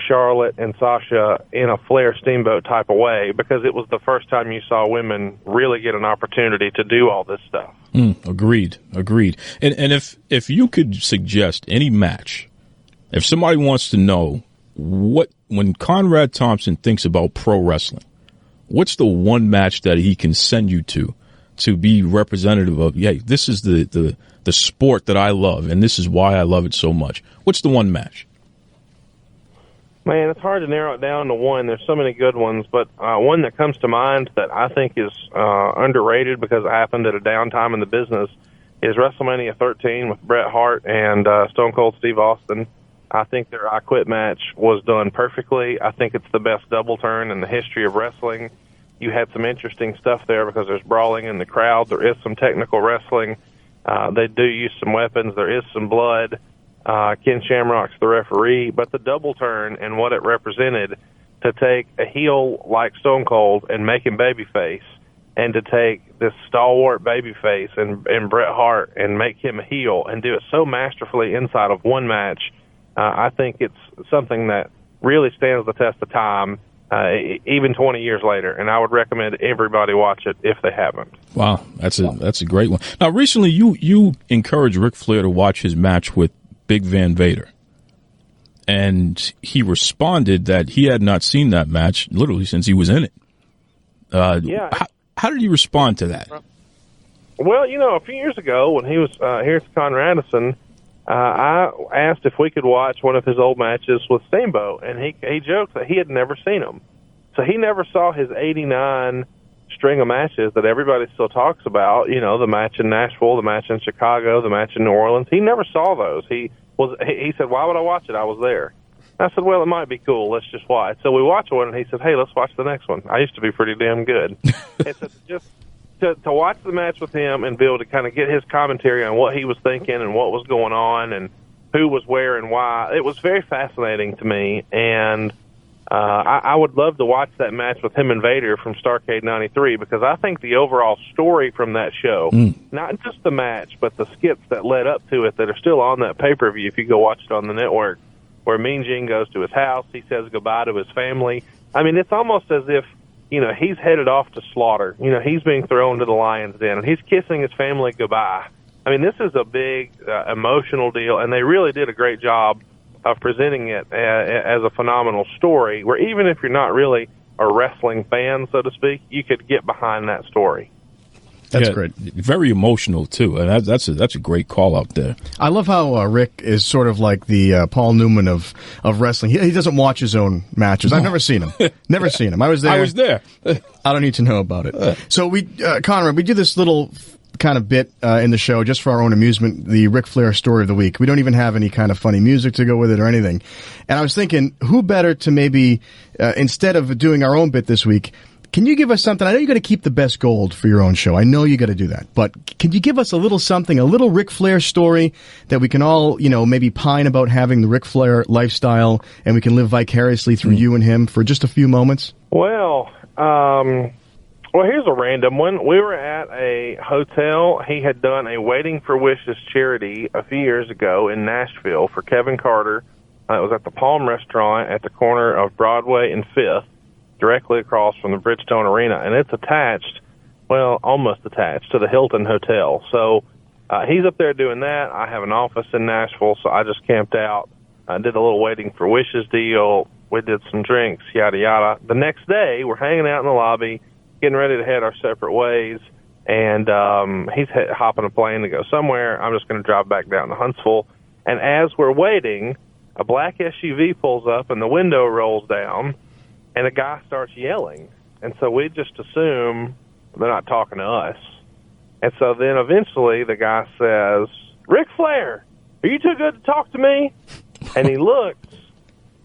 Charlotte and Sasha in a Flair Steamboat type of way, because it was the first time you saw women really get an opportunity to do all this stuff. Agreed. And if you could suggest any match, if somebody wants to know when Conrad Thompson thinks about pro wrestling, what's the one match that he can send you to be representative of, this is the sport that I love, and this is why I love it so much? What's the one match? Man, it's hard to narrow it down to one. There's so many good ones, but one that comes to mind that I think is underrated because it happened at a downtime in the business is WrestleMania 13 with Bret Hart and Stone Cold Steve Austin. I think their I Quit match was done perfectly. I think it's the best double turn in the history of wrestling. You had some interesting stuff there because there's brawling in the crowd. There is some technical wrestling. They do use some weapons. There is some blood. Ken Shamrock's the referee, but the double turn and what it represented to take a heel like Stone Cold and make him babyface, and to take this stalwart babyface and Bret Hart and make him a heel and do it so masterfully inside of one match, I think it's something that really stands the test of time, even 20 years later, and I would recommend everybody watch it if they haven't. Wow, that's a great one. Now, recently you encouraged Ric Flair to watch his match with Big Van Vader, and he responded that he had not seen that match literally since he was in it. How did he respond to that? Well, a few years ago when he was here at Conradson, I asked if we could watch one of his old matches with Steamboat, and he joked that he had never seen them. So he never saw his 89 string of matches that everybody still talks about, the match in Nashville, the match in Chicago, the match in New Orleans. He never saw those. He said, "Why would I watch it? I was there." I said, "Well, it might be cool. Let's just watch." So we watched one, and he said, "Hey, let's watch the next one." I used to be pretty damn good. And so just to watch the match with him and be able to kind of get his commentary on what he was thinking and what was going on and who was where and why, it was very fascinating to me. And I would love to watch that match with him and Vader from Starrcade 93, because I think the overall story from that show, not just the match, but the skits that led up to it that are still on that pay-per-view if you go watch it on the network, where Mean Gene goes to his house, he says goodbye to his family. I mean, it's almost as if, he's headed off to slaughter. He's being thrown to the lion's den, and he's kissing his family goodbye. I mean, this is a big emotional deal, and they really did a great job of presenting it as a phenomenal story, where even if you're not really a wrestling fan, so to speak, you could get behind that story. That's great. Very emotional, too. And that's a great call out there. I love how Rick is sort of like the Paul Newman of wrestling. He doesn't watch his own matches. I've never seen him. Never seen him. I was there. I don't need to know about it. So Conrad, we do this little kind of bit in the show just for our own amusement, the Ric Flair story of the week. We don't even have any kind of funny music to go with it or anything. And I was thinking, who better to maybe, instead of doing our own bit this week, can you give us something? I know you got to keep the best gold for your own show. I know you got to do that. But can you give us a little something, a little Ric Flair story that we can all, maybe pine about having the Ric Flair lifestyle, and we can live vicariously through you and him for just a few moments? Well, here's a random one. We were at a hotel. He had done a Waiting for Wishes charity a few years ago in Nashville for Kevin Carter. It was at the Palm Restaurant at the corner of Broadway and 5th. Directly across from the Bridgestone Arena, and it's almost attached to the Hilton Hotel. So he's up there doing that. I have an office in Nashville, so I just camped out. I did a little Waiting for Wishes deal. We did some drinks, yada, yada. The next day, we're hanging out in the lobby, getting ready to head our separate ways, and he's hopping a plane to go somewhere. I'm just going to drive back down to Huntsville. And as we're waiting, a black SUV pulls up, and the window rolls down, and a guy starts yelling. And so we just assume they're not talking to us. And so then eventually the guy says, "Ric Flair, are you too good to talk to me?" And he looks,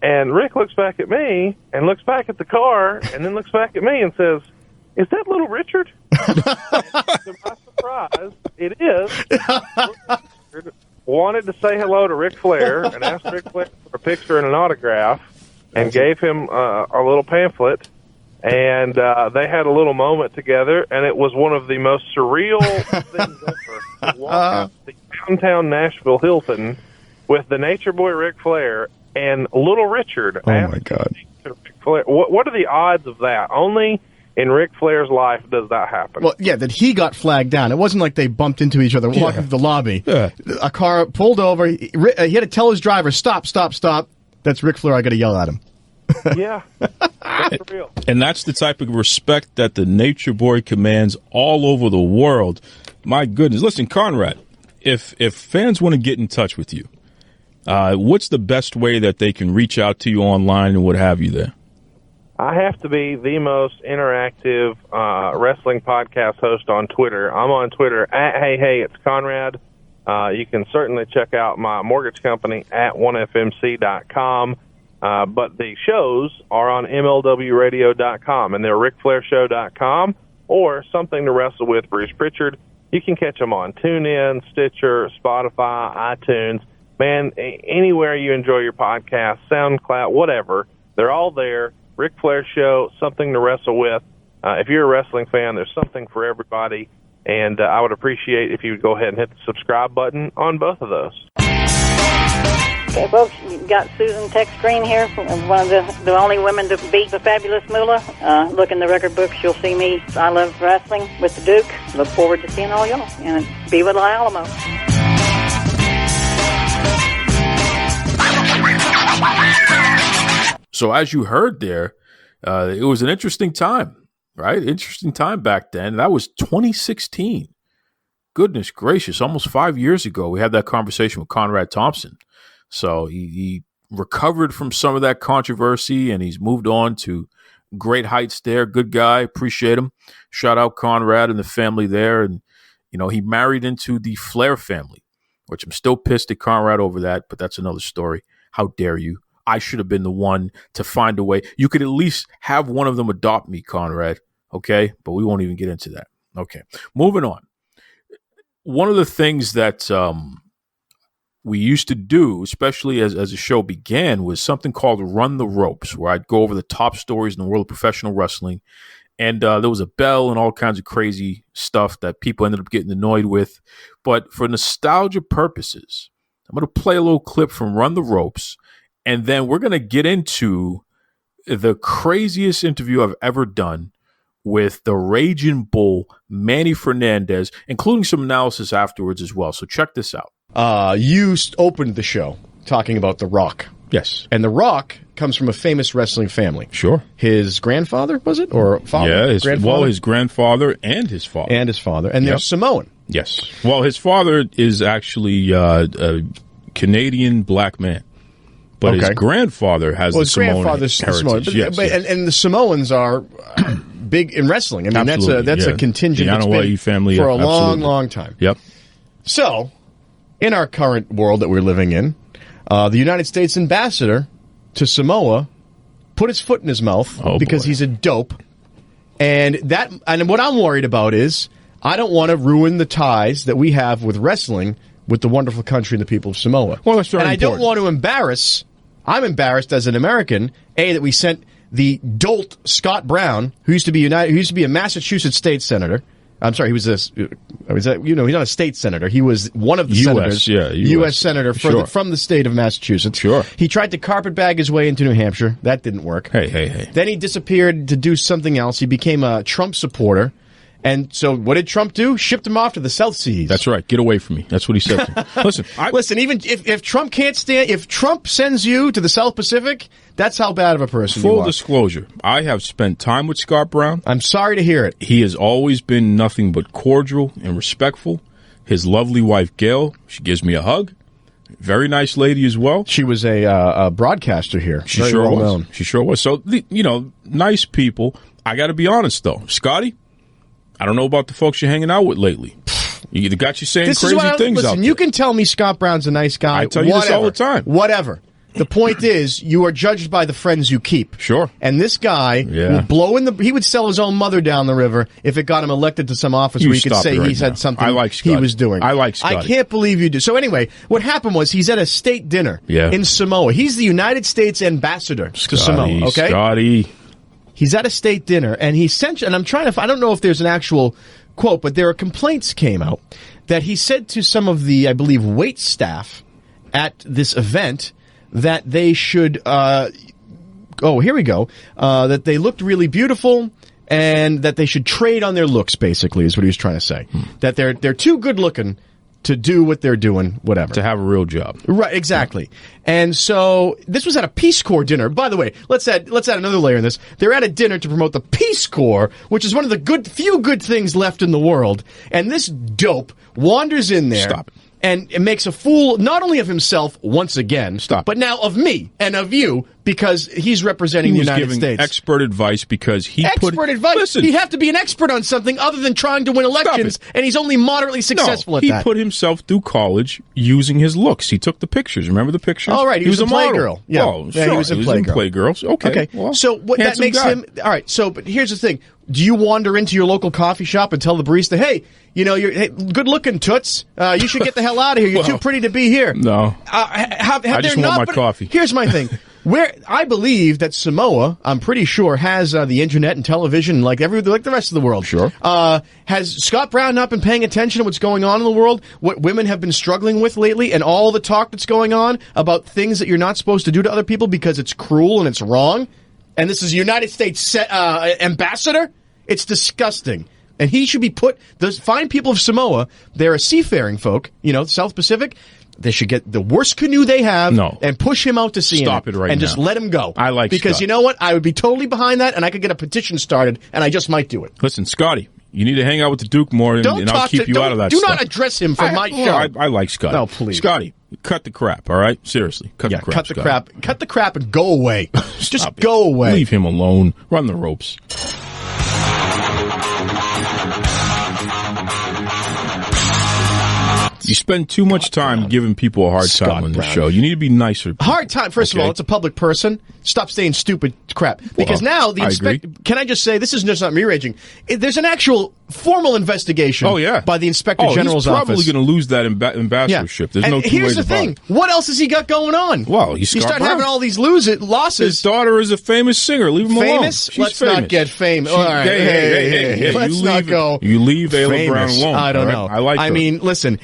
and Rick looks back at me and looks back at the car and then looks back at me and says, "Is that little Richard?" To my surprise, it is. Richard wanted to say hello to Ric Flair and asked Ric Flair for a picture and an autograph, and gave him a little pamphlet, and they had a little moment together, and it was one of the most surreal things ever to walk out the downtown Nashville Hilton with the Nature Boy Ric Flair and Little Richard. Oh, my God. Ric Flair. What are the odds of that? Only in Ric Flair's life does that happen. Well, yeah, that he got flagged down. It wasn't like they bumped into each other walking through the lobby. Yeah. A car pulled over. He had to tell his driver, stop. That's Ric Flair. I got to yell at him. Yeah, that's real. And that's the type of respect that the Nature Boy commands all over the world. My goodness. Listen, Conrad, if fans want to get in touch with you, what's the best way that they can reach out to you online and what have you there? I have to be the most interactive wrestling podcast host on Twitter. I'm on Twitter at Hey, it's Conrad. You can certainly check out my mortgage company at 1fmc.com. But the shows are on MLWradio.com, and they're RicFlairShow.com or Something to Wrestle with Bruce Pritchard. You can catch them on TuneIn, Stitcher, Spotify, iTunes. man, anywhere you enjoy your podcast, SoundCloud, whatever, they're all there. Ric Flair Show, something to wrestle with. If you're a wrestling fan, there's something for everybody, and I would appreciate if you would go ahead and hit the subscribe button on both of those. Okay, folks, you've got Susan Tex Green here, one of the only women to beat the Fabulous Moolah. Look in the record books, you'll see me. I love wrestling with the Duke. Look forward to seeing all y'all, and be with La Alamo. So as you heard there, it was an interesting time, right? Interesting time back then. That was 2016. Goodness gracious, almost 5 years ago, we had that conversation with Conrad Thompson. So he recovered from some of that controversy, and he's moved on to great heights there. Good guy. Appreciate him. Shout out Conrad and the family there. And, you know, he married into the Flair family, which I'm still pissed at Conrad over that, but that's another story. How dare you? I should have been the one to find a way. You could at least have one of them adopt me, Conrad. Okay? But we won't even get into that. Okay. Moving on. One of the things that we used to do, especially as the show began, was something called Run the Ropes, where I'd go over the top stories in the world of professional wrestling. And there was a bell and all kinds of crazy stuff that people ended up getting annoyed with. But for nostalgia purposes, I'm going to play a little clip from Run the Ropes, and then we're going to get into the craziest interview I've ever done with the Raging Bull, Manny Fernandes, including some analysis afterwards as well. So check this out. You opened the show talking about The Rock. Yes. And The Rock comes from a famous wrestling family. Sure. His grandfather, was it? Or father? Yeah, his grandfather and his father. And they're Samoan. Yes. Well, his father is actually a Canadian black man. But his grandfather has the Samoan heritage. Samoan. And the Samoans are big in wrestling. I mean, that's a contingent that's been family for a long time. Yep. So, in our current world that we're living in, the United States ambassador to Samoa put his foot in his mouth because he's a dope. And what I'm worried about is I don't want to ruin the ties that we have with wrestling with the wonderful country and the people of Samoa. Well, that's very important. I don't want to embarrass. I'm embarrassed as an American, that we sent the dolt Scott Brown, who used to be a Massachusetts state senator. I'm sorry, he's not a state senator. He was one of the senators, U.S. senator from the state of Massachusetts. Sure. He tried to carpetbag his way into New Hampshire. That didn't work. Hey. Then he disappeared to do something else. He became a Trump supporter. And so what did Trump do? Shipped him off to the South Seas. That's right. Get away from me. That's what he said to me. Listen, even if Trump can't stand, if Trump sends you to the South Pacific, that's how bad of a person you are. Full disclosure, I have spent time with Scott Brown. I'm sorry to hear it. He has always been nothing but cordial and respectful. His lovely wife, Gail, she gives me a hug. Very nice lady as well. She was a broadcaster here. She sure was. She sure was. So, nice people. I got to be honest, though. Scotty, I don't know about the folks you're hanging out with lately. You got you saying crazy things out there. You can tell me Scott Brown's a nice guy. I tell you this all the time. Whatever. The point is, you are judged by the friends you keep. Sure. And this guy he would sell his own mother down the river if it got him elected to some office where he could say he had something he was doing. I like Scotty. I can't believe you do. So anyway, what happened was he's at a state dinner in Samoa. He's the United States ambassador to Samoa. Okay, Scotty. He's at a state dinner, and I'm trying to, I don't know if there's an actual quote, but there are complaints came out that he said to some of the, I believe, wait staff at this event that they should, here we go, that they looked really beautiful and that they should trade on their looks, basically, is what he was trying to say. That they're too good looking to do what they're doing, whatever. To have a real job. Right, exactly. And so this was at a Peace Corps dinner. By the way, let's add another layer in this. They're at a dinner to promote the Peace Corps, which is one of the few good things left in the world. And this dope wanders in there. Stop it. And it makes a fool not only of himself once again, but now of me and of you because he's representing He the was United giving States. expert advice because he Expert advice? Listen, He'd have to be an expert on something other than trying to win elections, and he's only moderately successful at he that. put himself through college using his looks. He took the pictures. Remember the pictures? Oh, right. He was a model. Playgirl. Yeah. Oh, Yeah, sure. he was in Playgirls. Okay. Well, so what that handsome makes guy. him... All right, so but here's the thing. Do you wander into your local coffee shop and tell the barista, hey, you're good-looking, toots. You should get the hell out of here. You're too pretty to be here. No. Have I just want my coffee. Here's my thing. Where I believe that Samoa, I'm pretty sure, has the internet and television like the rest of the world. Sure. Has Scott Brown not been paying attention to what's going on in the world, what women have been struggling with lately, and all the talk that's going on about things that you're not supposed to do to other people because it's cruel and it's wrong? And this is a United States ambassador? It's disgusting. And he should be put... The fine people of Samoa, they're a seafaring folk, South Pacific... They should get the worst canoe they have and push him out to sea. Stop it right now. And just let him go. I like Because Scott. you know what? I would be totally behind that, and I could get a petition started, and I just might do it. Listen, Scotty, you need to hang out with the Duke more, and I'll keep you out of that Do stuff. not address him from my show. I like Scotty. No, please. Scotty, cut the crap, all right? Seriously, cut the crap, cut the Scotty. crap. Cut the crap and go away. Just Stop it. go away. Leave him alone. Run the ropes. You spend too much time giving people a hard time on the show. You need to be nicer. Hard time. First of all, it's a public person. Stop saying stupid crap. Because now the inspector. Can I just say, this is just not me raging. There's an actual formal investigation. by the Inspector General's he's office. probably going to lose that ambassadorship. There's no two here's ways the about thing. it. What else has he got going on? Well, he's you Scott start Brown. having all these losses. His daughter is a famous singer. Leave him alone. Famous? She's Let's famous. not get famous. She- All right. Hey, Let's you not leave, go. You leave Ayla Brown Famous. alone. I don't all right? know. I like her. I mean, listen,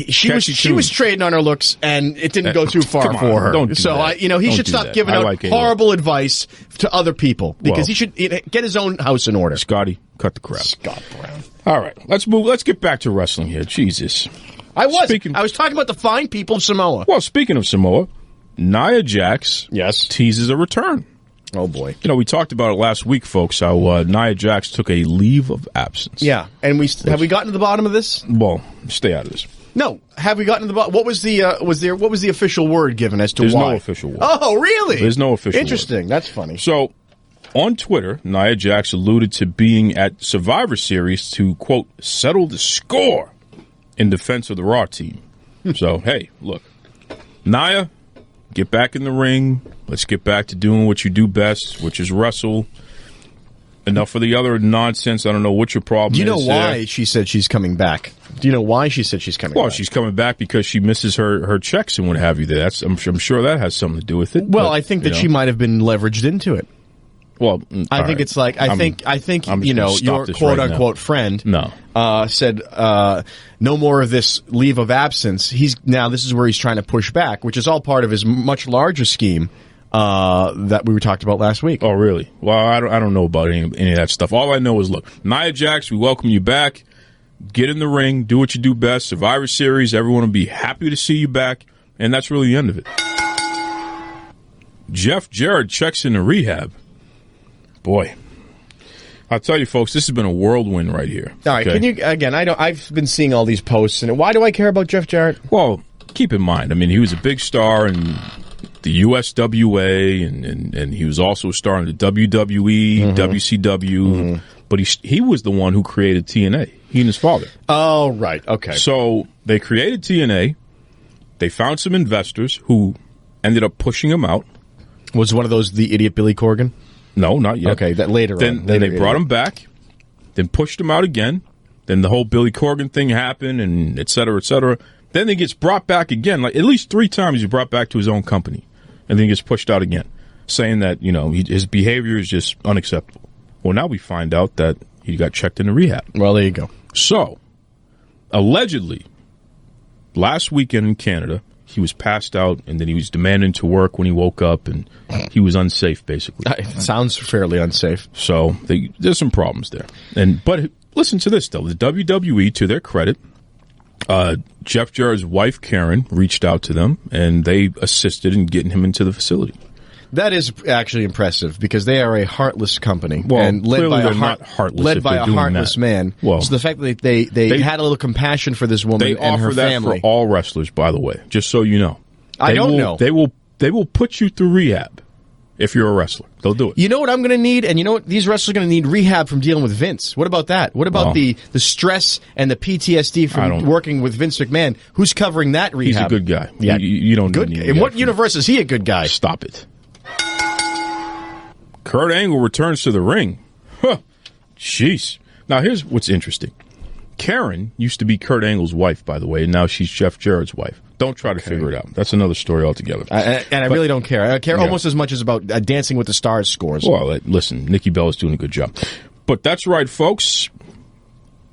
she was trading on her looks, and it didn't go too far come on, for her. don't do so that. he Don't should do stop that. giving I out like Ayla. horrible advice to other people because Well- he should get his own house in order. Scotty, cut the crap. Scott Brown. All right, let's move. Let's get back to wrestling here. Jesus. I was talking about the fine people of Samoa. Well, speaking of Samoa, Nia Jax teases a return. Oh, boy. We talked about it last week, folks, how Nia Jax took a leave of absence. Yeah, and have we gotten to the bottom of this? Well, stay out of this. No. Have we gotten to the bottom? What was the what was the official word given as to There's why? no official word. Oh, really? There's no official Interesting. word. That's funny. So, on Twitter, Nia Jax alluded to being at Survivor Series to, quote, settle the score in defense of the Raw team. So, hey, look, Nia, get back in the ring. Let's get back to doing what you do best, which is wrestle. Enough of the other nonsense. I don't know what your problem is. Do you know why she said she's coming back? Do you know why she said she's coming back? Well, she's coming back because she misses her checks and what have you. I'm sure that has something to do with it. Well, but, I think that she might have been leveraged into it. Well, I think it's like I think your quote unquote friend said no more of this leave of absence. This is where he's trying to push back, which is all part of his much larger scheme that we talked about last week. Oh, really? Well, I don't know about any of that stuff. All I know is, look, Nia Jax, we welcome you back. Get in the ring, do what you do best. Survivor Series, everyone will be happy to see you back, and that's really the end of it. Jeff Jarrett checks into rehab. Boy, I'll tell you, folks, this has been a whirlwind right here. All right, can you again? I've been seeing all these posts, and why do I care about Jeff Jarrett? Well, keep in mind, I mean, he was a big star in the USWA, and he was also a star in the WWE, WCW. But he was the one who created TNA. He and his father. Oh, right. Okay. So they created TNA. They found some investors who ended up pushing him out. Was one of those the idiot Billy Corgan? No, not yet. Okay, that later then, on. Then they brought him back, then pushed him out again. Then the whole Billy Corgan thing happened, and et cetera, et cetera. Then he gets brought back again. Like at least 3 times he brought back to his own company. And then he gets pushed out again, saying that, his behavior is just unacceptable. Well, now we find out that he got checked into rehab. Well, there you go. So, allegedly, last weekend in Canada, he was passed out, and then he was demanding to work when he woke up, and he was unsafe, basically. It sounds fairly unsafe. So, there's some problems there. But listen to this, though. The WWE, to their credit, Jeff Jarrett's wife, Karen, reached out to them, and they assisted in getting him into the facility. That is actually impressive because they are a heartless company, well, and led by a heartless man. Well, so the fact that they had a little compassion for this woman and her family. They offer that for all wrestlers, by the way, just so you know. I don't know. They will put you through rehab If you're a wrestler, they'll do it. You know what I'm going to need? And you know what? These wrestlers are going to need rehab from dealing with Vince. What about that? What about the stress and the PTSD from working with Vince McMahon? Who's covering that rehab? He's a good guy. Yeah. You don't good. need In what universe is he a good guy? Stop it. Kurt Angle returns to the ring. Huh. Jeez. Now, here's what's interesting. Karen used to be Kurt Angle's wife, by the way, and now she's Jeff Jarrett's wife. Don't try to figure it out. That's another story altogether. I really don't care. I care almost as much as about Dancing with the Stars scores. Well, listen, Nikki Bella's doing a good job. But that's right, folks.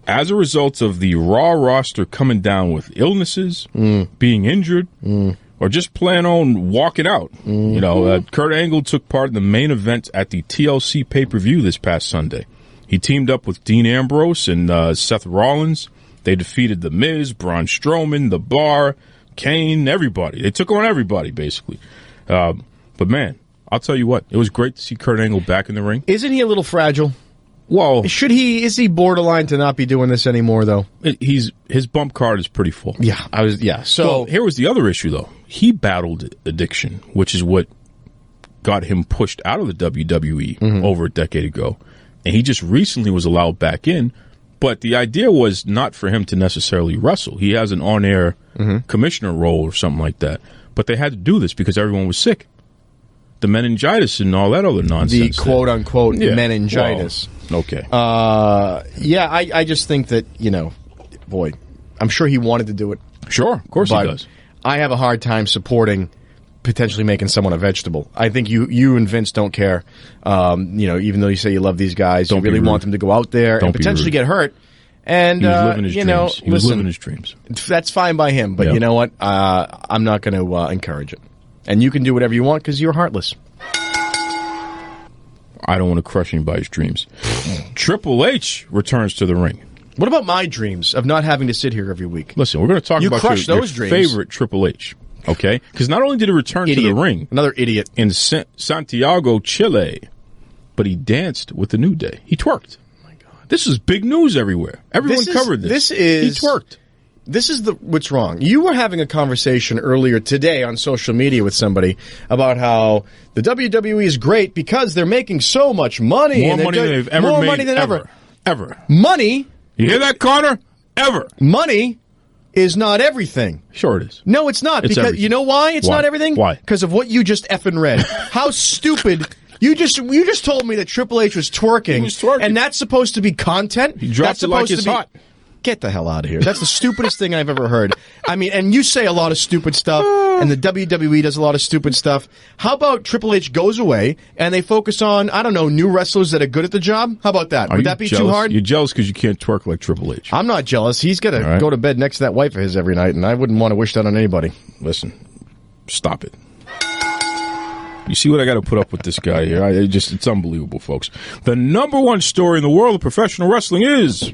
As a result of the Raw roster coming down with illnesses, being injured, or just plan on walking out, Kurt Angle took part in the main event at the TLC pay-per-view this past Sunday. He teamed up with Dean Ambrose and Seth Rollins. They defeated The Miz, Braun Strowman, The Bar, Kane, everybody. They took on everybody, basically. But, man, I'll tell you what. It was great to see Kurt Angle back in the ring. Isn't he a little fragile? Well, is he borderline to not be doing this anymore, though? His bump card is pretty full. So here was the other issue, though. He battled addiction, which is what got him pushed out of the WWE over a decade ago. And he just recently was allowed back in. But the idea was not for him to necessarily wrestle. He has an on-air commissioner role or something like that. But they had to do this because everyone was sick. The meningitis and all that other nonsense. The quote-unquote meningitis. Well, okay. I just think that, boy, I'm sure he wanted to do it. Sure, of course he does. I have a hard time supporting potentially making someone a vegetable. I think you and Vince don't care. Even though you say you love these guys, you really want them to go out there and potentially get hurt. And he was living his dreams. He was living his dreams. That's fine by him, but you know what? I'm not going to encourage it. And you can do whatever you want because you're heartless. I don't want to crush anybody's dreams. Triple H returns to the ring. What about my dreams of not having to sit here every week? Listen, we're going to talk about your favorite Triple H. Okay? Because not only did he return to the ring. Another idiot. In Santiago, Chile, but he danced with the New Day. He twerked. Oh, my God. This is big news everywhere. Everyone covered this. He twerked. This is what's wrong. You were having a conversation earlier today on social media with somebody about how the WWE is great because they're making so much money. More money than they've ever made. More money than ever. Ever. Money. You hear that, Connor? Ever. Money is not everything. Sure it is. No, it's not. Because everything. You know why it's not everything? Why? Because of what you just effing read. How stupid. You just told me that Triple H was twerking. He was twerking. And that's supposed to be content? He dropped it like it's hot. Get the hell out of here. That's the stupidest thing I've ever heard. I mean, and you say a lot of stupid stuff, and the WWE does a lot of stupid stuff. How about Triple H goes away, and they focus on, I don't know, new wrestlers that are good at the job? How about that? Would that be too hard? You're jealous because you can't twerk like Triple H. I'm not jealous. He's got to go to bed next to that wife of his every night, and I wouldn't want to wish that on anybody. Listen, stop it. You see what I got to put up with this guy here? It's unbelievable, folks. The number one story in the world of professional wrestling is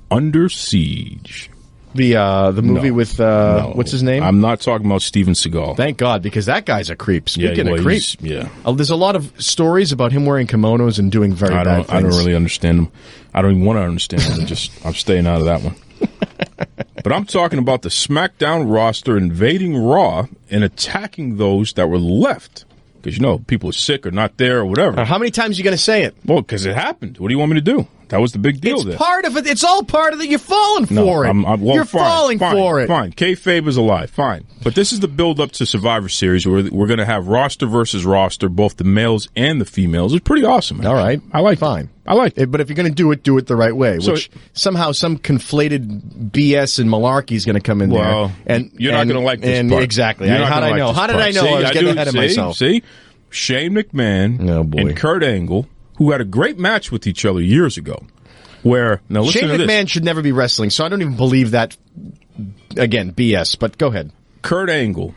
Under Siege. The movie with what's his name? I'm not talking about Steven Seagal. Thank God, because that guy's a creep. Speaking of creeps, yeah. There's a lot of stories about him wearing kimonos and doing very bad things. I don't really understand them. I don't even want to understand them. I'm staying out of that one. But I'm talking about the SmackDown roster invading Raw and attacking those that were left. Because, people are sick or not there or whatever. How many times are you going to say it? Well, because it happened. What do you want me to do? That was the big deal there. It's part of it. It's all part of it. You're falling for it. You're falling for it. Fine. Kayfabe is alive. Fine. But this is the build-up to Survivor Series where we're going to have roster versus roster, both the males and the females. It's pretty awesome, man. All right. I like Fine. it. I like it. But if you're going to do it the right way, which somehow some conflated BS and malarkey is going to come in there. And you're not going to like this part. Exactly. How did I know? How did I know? I was getting ahead of myself. See? Shane McMahon and Kurt Angle, who had a great match with each other years ago. Where now listen Shane to this. McMahon should never be wrestling, so I don't even believe that. Again, BS. But go ahead. Kurt Angle,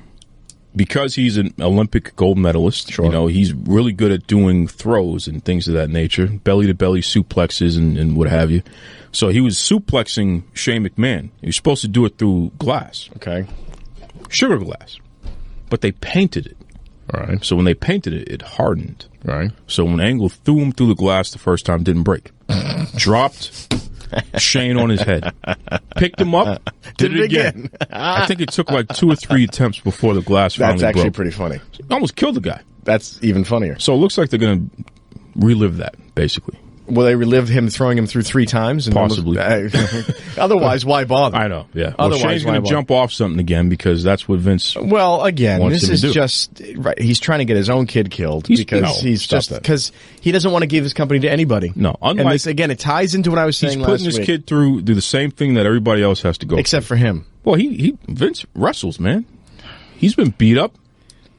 because he's an Olympic gold medalist, he's really good at doing throws and things of that nature, belly to belly suplexes and what have you. So he was suplexing Shane McMahon. He was supposed to do it through glass, sugar glass, but they painted it. All right. So when they painted it, it hardened. Right. So when Angle threw him through the glass the first time, it didn't break. Dropped, Shane on his head. Picked him up, did it again. I think it took like 2 or 3 attempts before the glass finally broke. That's actually pretty funny. Almost killed the guy. That's even funnier. So it looks like they're going to relive that, basically. Will they relive him throwing him through 3 times? And Possibly. Otherwise, why bother? I know, yeah. Otherwise, Shane's going to jump off something again because that's what Vince wants this him is to do. just right. He's trying to get his own kid killed because he doesn't want to give his company to anybody. No, and this, again, it ties into what I was saying last week. He's putting his kid through the same thing that everybody else has to go except for him. Well, Vince wrestles, man. He's been beat up.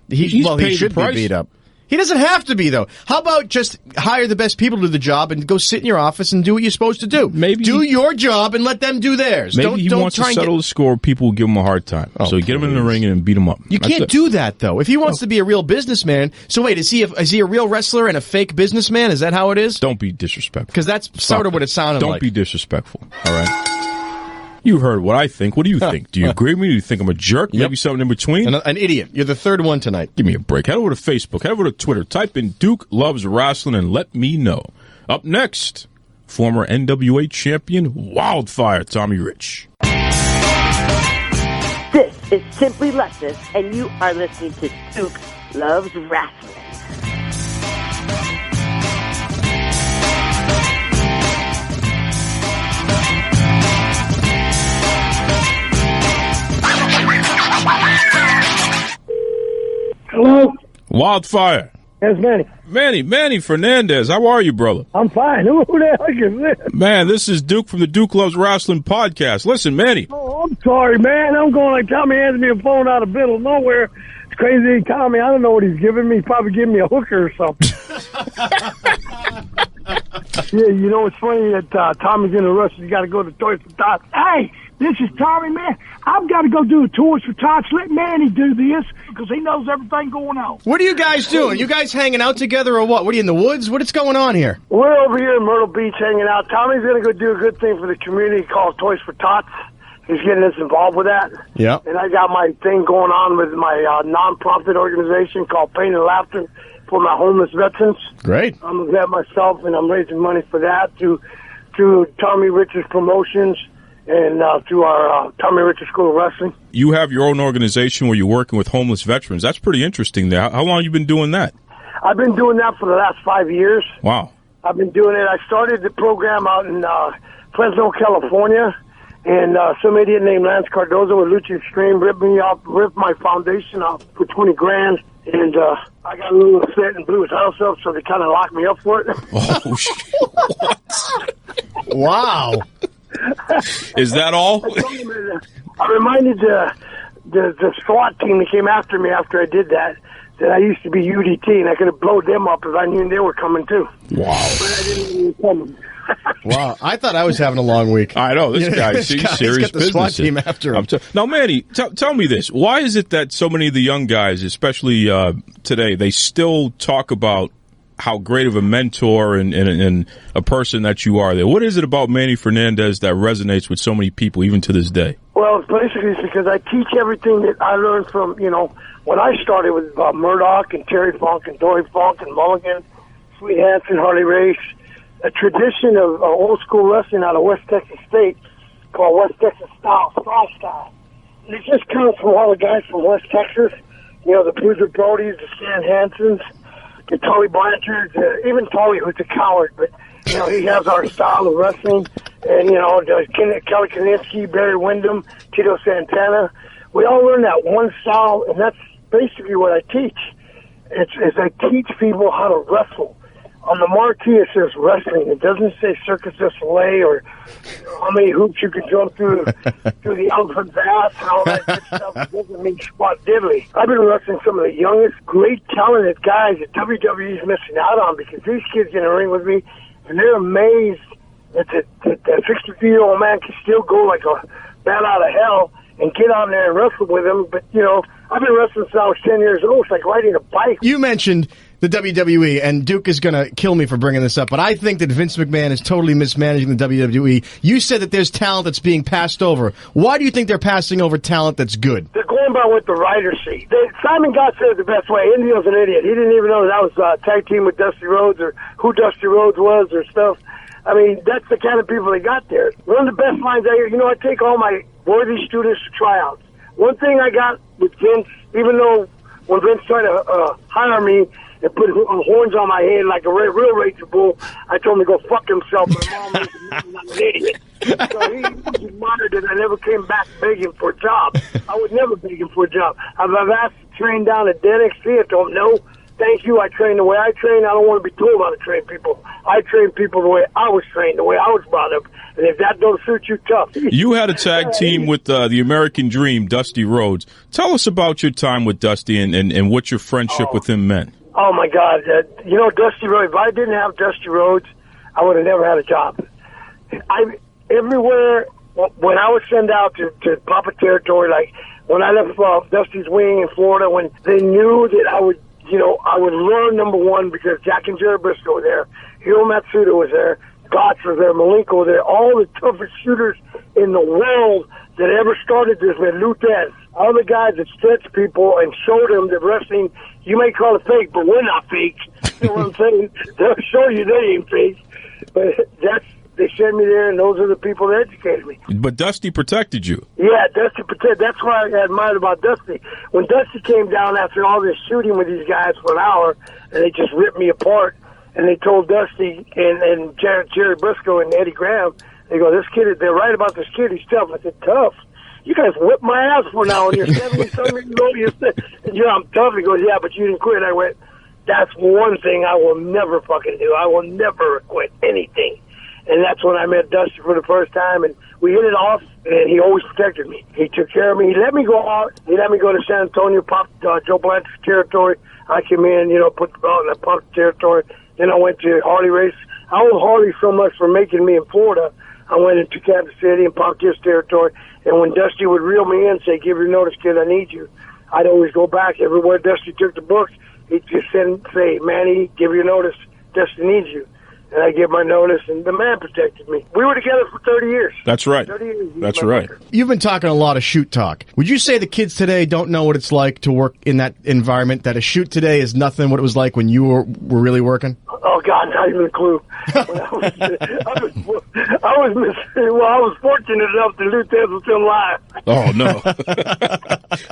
He should be beat up. He doesn't have to be, though. How about just hire the best people to do the job and go sit in your office and do what you're supposed to do? Maybe do your job and let them do theirs. Maybe he wants to settle the score. People will give him a hard time. So you get him in the ring and beat him up. You can't do that, though. If he wants to be a real businessman, so wait, is he a real wrestler and a fake businessman? Is that how it is? Don't be disrespectful. Because that's sort of what it sounded like. Don't be disrespectful, all right? You heard what I think. What do you think? Do you agree with me? Do you think I'm a jerk? Maybe something in between? An idiot. You're the third one tonight. Give me a break. Head over to Facebook. Head over to Twitter. Type in Duke Loves Rasslin and let me know. Up next, former NWA champion Wildfire Tommy Rich. This is Simply Lexus, and you are listening to Duke Loves Rasslin. Hello? Wildfire. Yes, Manny. Manny Fernandes. How are you, brother? I'm fine. Who the heck is this? Man, this is Duke from the Duke Loves Rasslin podcast. Listen, Manny. Oh, I'm sorry, man. I'm going like Tommy hands me a phone out of the middle of nowhere. It's crazy. Tommy, I don't know what he's giving me. He's probably giving me a hooker or something. Yeah, you know, it's funny that Tommy's in a rush. He's got to go to Toys for Tots. Hey, this is Tommy, man. I've got to go do a Toys for Tots. Let Manny do this because he knows everything going on. What are you guys doing? You guys hanging out together or what? What are you in the woods? What is going on here? We're over here in Myrtle Beach hanging out. Tommy's going to go do a good thing for the community called Toys for Tots. He's getting us involved with that. Yeah. And I got my thing going on with my non-profit organization called Pain and Laughter for my homeless veterans. Great. I'm a vet myself, and I'm raising money for that through Tommy Rich's Promotions and through our Tommy Rich's School of Wrestling. You have your own organization where you're working with homeless veterans. That's pretty interesting there. How long have you been doing that? I've been doing that for the last 5 years. Wow. I've been doing it. I started the program out in Fresno, California, and some idiot named Lance Cardozo with Lucha Extreme ripped my foundation off for $20,000. And I got a little upset and blew his house up, so they kind of locked me up for it. Oh, shit. What? Wow. Is that all? I reminded the SWAT team that came after me after I did that I used to be UDT, and I could have blown them up if I knew they were coming, too. Wow. But I didn't even come. Wow. I thought I was having a long week. I know. This guy, he's serious got the SWAT team after him. Now, Manny, tell me this. Why is it that so many of the young guys, especially today, they still talk about how great of a mentor and a person that you are there? What is it about Manny Fernandes that resonates with so many people, even to this day? Well, basically it's because I teach everything that I learned from, when I started with Murdoch and Terry Funk and Dory Funk and Mulligan, Sweet Hanson, Harley Race, a tradition of old school wrestling out of West Texas State called West Texas Style. And it just comes from all the guys from West Texas, the Bruiser Brodies, the Stan Hansons, the Tully Blanchards, even Tully, who's a coward, but, he has our style of wrestling. And, Kelly Kaninsky, Barry Windham, Tito Santana. We all learn that one style, and that's basically what I teach. It's I teach people how to wrestle. On the marquee, it says wrestling. It doesn't say Circus du Soleil or how many hoops you can jump through the elephant's ass and all that good stuff. It doesn't mean squat diddly. I've been wrestling some of the youngest, great, talented guys that WWE's missing out on because these kids get in the ring with me, and they're amazed that a 63-year-old man can still go like a bat out of hell and get on there and wrestle with him. But, I've been wrestling since I was 10 years old. It's like riding a bike. You mentioned the WWE, and Duke is going to kill me for bringing this up, but I think that Vince McMahon is totally mismanaging the WWE. You said that there's talent that's being passed over. Why do you think they're passing over talent that's good? They're going by what the writers see. Simon Gotch said it the best way. Indio's an idiot. He didn't even know that was a tag team with Dusty Rhodes or who Dusty Rhodes was or stuff. I mean, that's the kind of people they got there. One of the best lines I hear, you know, I take all my worthy students to tryouts. One thing I got with Vince, even though when Vince tried to hire me and put horns on my head like a real Raging Bull, I told him to go fuck himself. My mom was I'm an idiot. So he admired that I never came back begging for a job. I would never beg him for a job. I've asked to train down at NXT. I told him, no, thank you. I train the way I train. I don't want to be told how to train people. I train people the way I was trained, the way I was brought up. And if that don't suit you, tough. You had a tag team with the American Dream, Dusty Rhodes. Tell us about your time with Dusty and what your friendship with him meant. Oh, my God. You know, Dusty Rhodes, if I didn't have Dusty Rhodes, I would have never had a job. Everywhere, when I was sent out to Papa Territory, like when I left Dusty's wing in Florida, when they knew that I would, you know, I would learn, number one, because Jack and Jerry Briscoe were there, Hiro Matsuda was there, Gotch was there, Malenko was there, all the toughest shooters in the world that ever started this with Lutez. All the guys that stretched people and showed them that wrestling, you may call it fake, but we're not fake. You know what I'm saying? They'll show you they ain't fake. But they sent me there, and those are the people that educated me. But Dusty protected you. Yeah, Dusty protected. That's what I admired about Dusty. When Dusty came down after all this shooting with these guys for an hour, and they just ripped me apart, and they told Dusty and Jerry Briscoe and Eddie Graham, they go, they're right about this kid, he's tough. I said, tough? You guys whipped my ass for now, and you're 70-something years old. I'm tough. He goes, yeah, but you didn't quit. I went, that's one thing I will never fucking do. I will never quit anything. And that's when I met Dusty for the first time, and we hit it off, and he always protected me. He took care of me. He let me go out. He let me go to San Antonio, pop Joe Blanchard's territory. I came in, you know, put the belt in the pop territory. Then I went to Harley Race. I owe Harley so much for making me in Florida. I went into Kansas City and popped his territory. And when Dusty would reel me in and say, give your notice, kid, I need you, I'd always go back. Everywhere Dusty took the books, he'd just say, Manny, give your notice, Dusty needs you. And I gave my notice, and the man protected me. We were together for 30 years. That's right. 30 years. That's right. You've been talking a lot of shoot talk. Would you say the kids today don't know what it's like to work in that environment, that a shoot today is nothing what it was like when you were really working? Oh, God, not even a clue. I was fortunate enough that Lutez was still alive. Oh, no.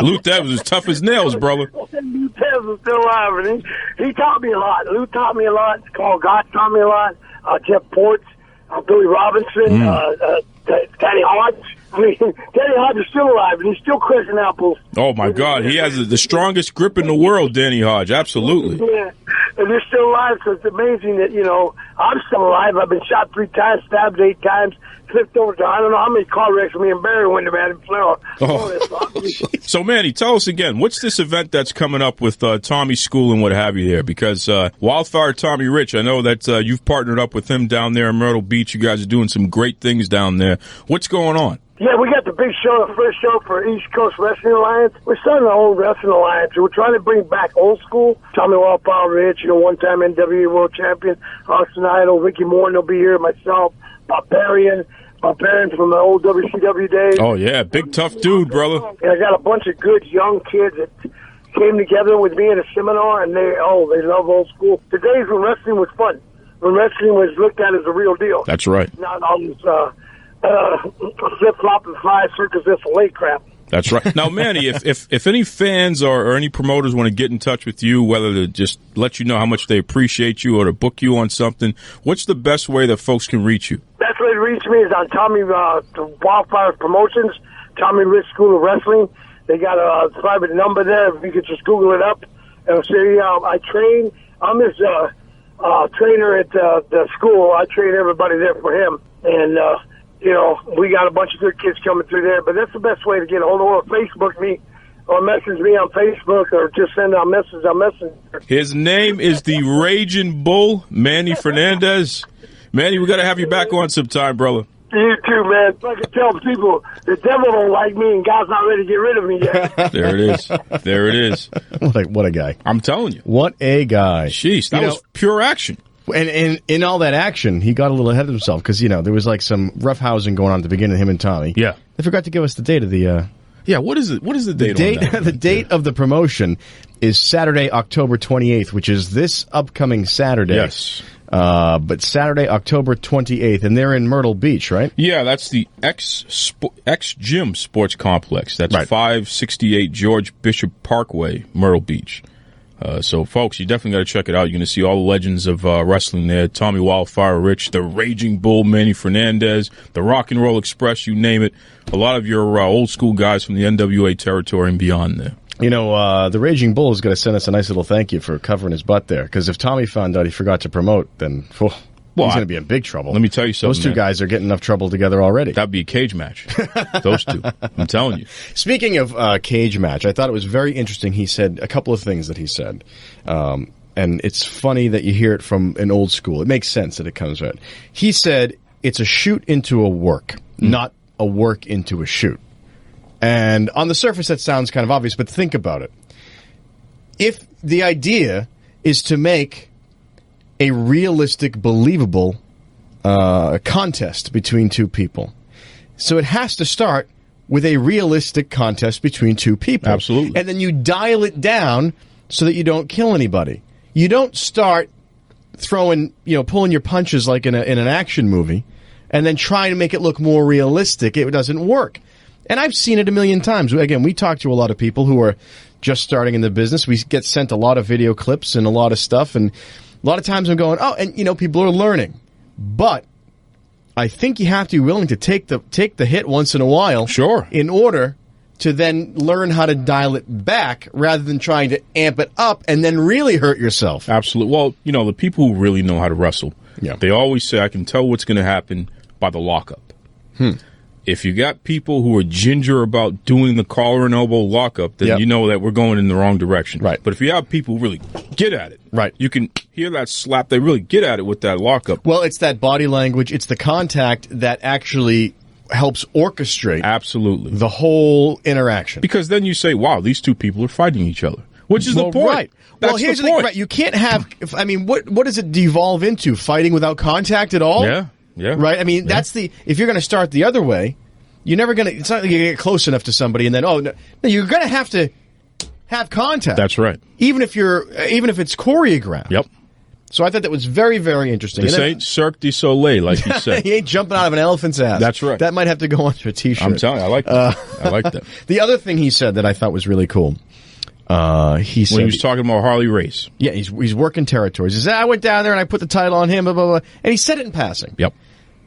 Lutez was as tough as nails, brother. Lutez was still alive, and he taught me a lot. Lou taught me a lot. Carl Gott taught me a lot. Jeff Ports, Billy Robinson, Danny Hodge. I mean, Danny Hodge is still alive, and he's still crushing apples. Oh, my God. He has the strongest grip in the world, Danny Hodge. Absolutely. Yeah, and they're still alive, so it's amazing that, you know, I'm still alive. I've been shot 3 times, stabbed 8 times, flipped over to, I don't know how many car wrecks me and Barry went to Madden Flower. So, Manny, tell us again, what's this event that's coming up with Tommy's school and what have you there? Because Wildfire Tommy Rich, I know that you've partnered up with him down there in Myrtle Beach. You guys are doing some great things down there. What's going on? Yeah, we got the big show, the first show for East Coast Wrestling Alliance. We're starting our own wrestling alliance. We're trying to bring back old school. Tommy Wildfire Rich, you know, one-time NWA World Champion, Austin Idol, Ricky Morton will be here, myself, Barbarian from the old WCW days. Oh, yeah, big tough dude, brother. And I got a bunch of good young kids that came together with me in a seminar, and they love old school. The days when wrestling was fun, when wrestling was looked at as a real deal. That's right. Not all this flip-flop and fly circus SLA crap. That's right. Now, Manny, if any fans or any promoters want to get in touch with you, whether to just let you know how much they appreciate you or to book you on something, what's the best way that folks can reach you? Best way to reach me is on Tommy Wildfire Promotions, Tommy Rich School of Wrestling. They got a private number there. If you could just Google it up. It'll say I train. I'm his trainer at the school. I train everybody there for him. And, you know, we got a bunch of good kids coming through there. But that's the best way to get a hold of me. Or Facebook me or message me on Facebook or just send out messages on Messenger. His name is the Raging Bull, Manny Fernandes. Manny, we got to have you back on sometime, brother. You too, man. I can tell people the devil don't like me and God's not ready to get rid of me yet. There it is. There it is. What a guy. I'm telling you. What a guy. Jeez, that was pure action. And in all that action, he got a little ahead of himself because, you know, there was like some roughhousing going on at the beginning, him and Tommy. Yeah. They forgot to give us the date of the... Yeah, what is it? What is the date on that? The date of the promotion is Saturday, October 28th, which is this upcoming Saturday. Yes. But Saturday, October 28th, and they're in Myrtle Beach, right? Yeah, that's the X-Gym Sports Complex. That's Right. 568 George Bishop Parkway, Myrtle Beach. So, folks, you definitely got to check it out. You're going to see all the legends of wrestling there. Tommy Wildfire Rich, the Raging Bull, Manny Fernandez, the Rock and Roll Express, you name it. A lot of your old school guys from the NWA territory and beyond there. You know, the Raging Bull is going to send us a nice little thank you for covering his butt there. Because if Tommy found out he forgot to promote, then he's going to be in big trouble. Let me tell you something. Those two guys are getting enough trouble together already. That'd be a cage match. Those two. I'm telling you. Speaking of cage match, I thought it was very interesting. He said a couple of things that he said. And it's funny that you hear it from an old school. It makes sense that it comes out. He said it's a shoot into a work, not a work into a shoot. And on the surface, that sounds kind of obvious, but think about it. If the idea is to make a realistic, believable contest between two people, so it has to start with a realistic contest between two people. Absolutely. And then you dial it down so that you don't kill anybody. You don't start throwing, pulling your punches like in an action movie and then trying to make it look more realistic. It doesn't work. And I've seen it a million times. Again, we talk to a lot of people who are just starting in the business. We get sent a lot of video clips and a lot of stuff. And a lot of times I'm going, people are learning. But I think you have to be willing to take the hit once in a while. Sure. In order to then learn how to dial it back rather than trying to amp it up and then really hurt yourself. Absolutely. Well, the people who really know how to wrestle, they always say, I can tell what's going to happen by the lockup. If you got people who are ginger about doing the collar and elbow lockup, then you know that we're going in the wrong direction. Right. But if you have people who really get at it, right, you can hear that slap. They really get at it with that lockup. Well, it's that body language. It's the contact that actually helps orchestrate absolutely the whole interaction. Because then you say, wow, these two people are fighting each other, which is the point. Right. That's here's the thing. point. Right. You can't have, what does it devolve into? Fighting without contact at all? Yeah. Right? That's if you're going to start the other way, you're never going to, it's not like you get close enough to somebody and then, no, you're going to have contact. That's right. Even if it's choreographed. Yep. So I thought that was very, very interesting. This ain't Cirque du Soleil, like you said. He ain't jumping out of an elephant's ass. That's right. That might have to go onto a T-shirt. I'm telling you, I like that. I like that. The other thing he said that I thought was really cool, he said... When he was talking about Harley Race. Yeah, he's working territories. He said, I went down there and I put the title on him, blah, blah, blah. And he said it in passing. Yep.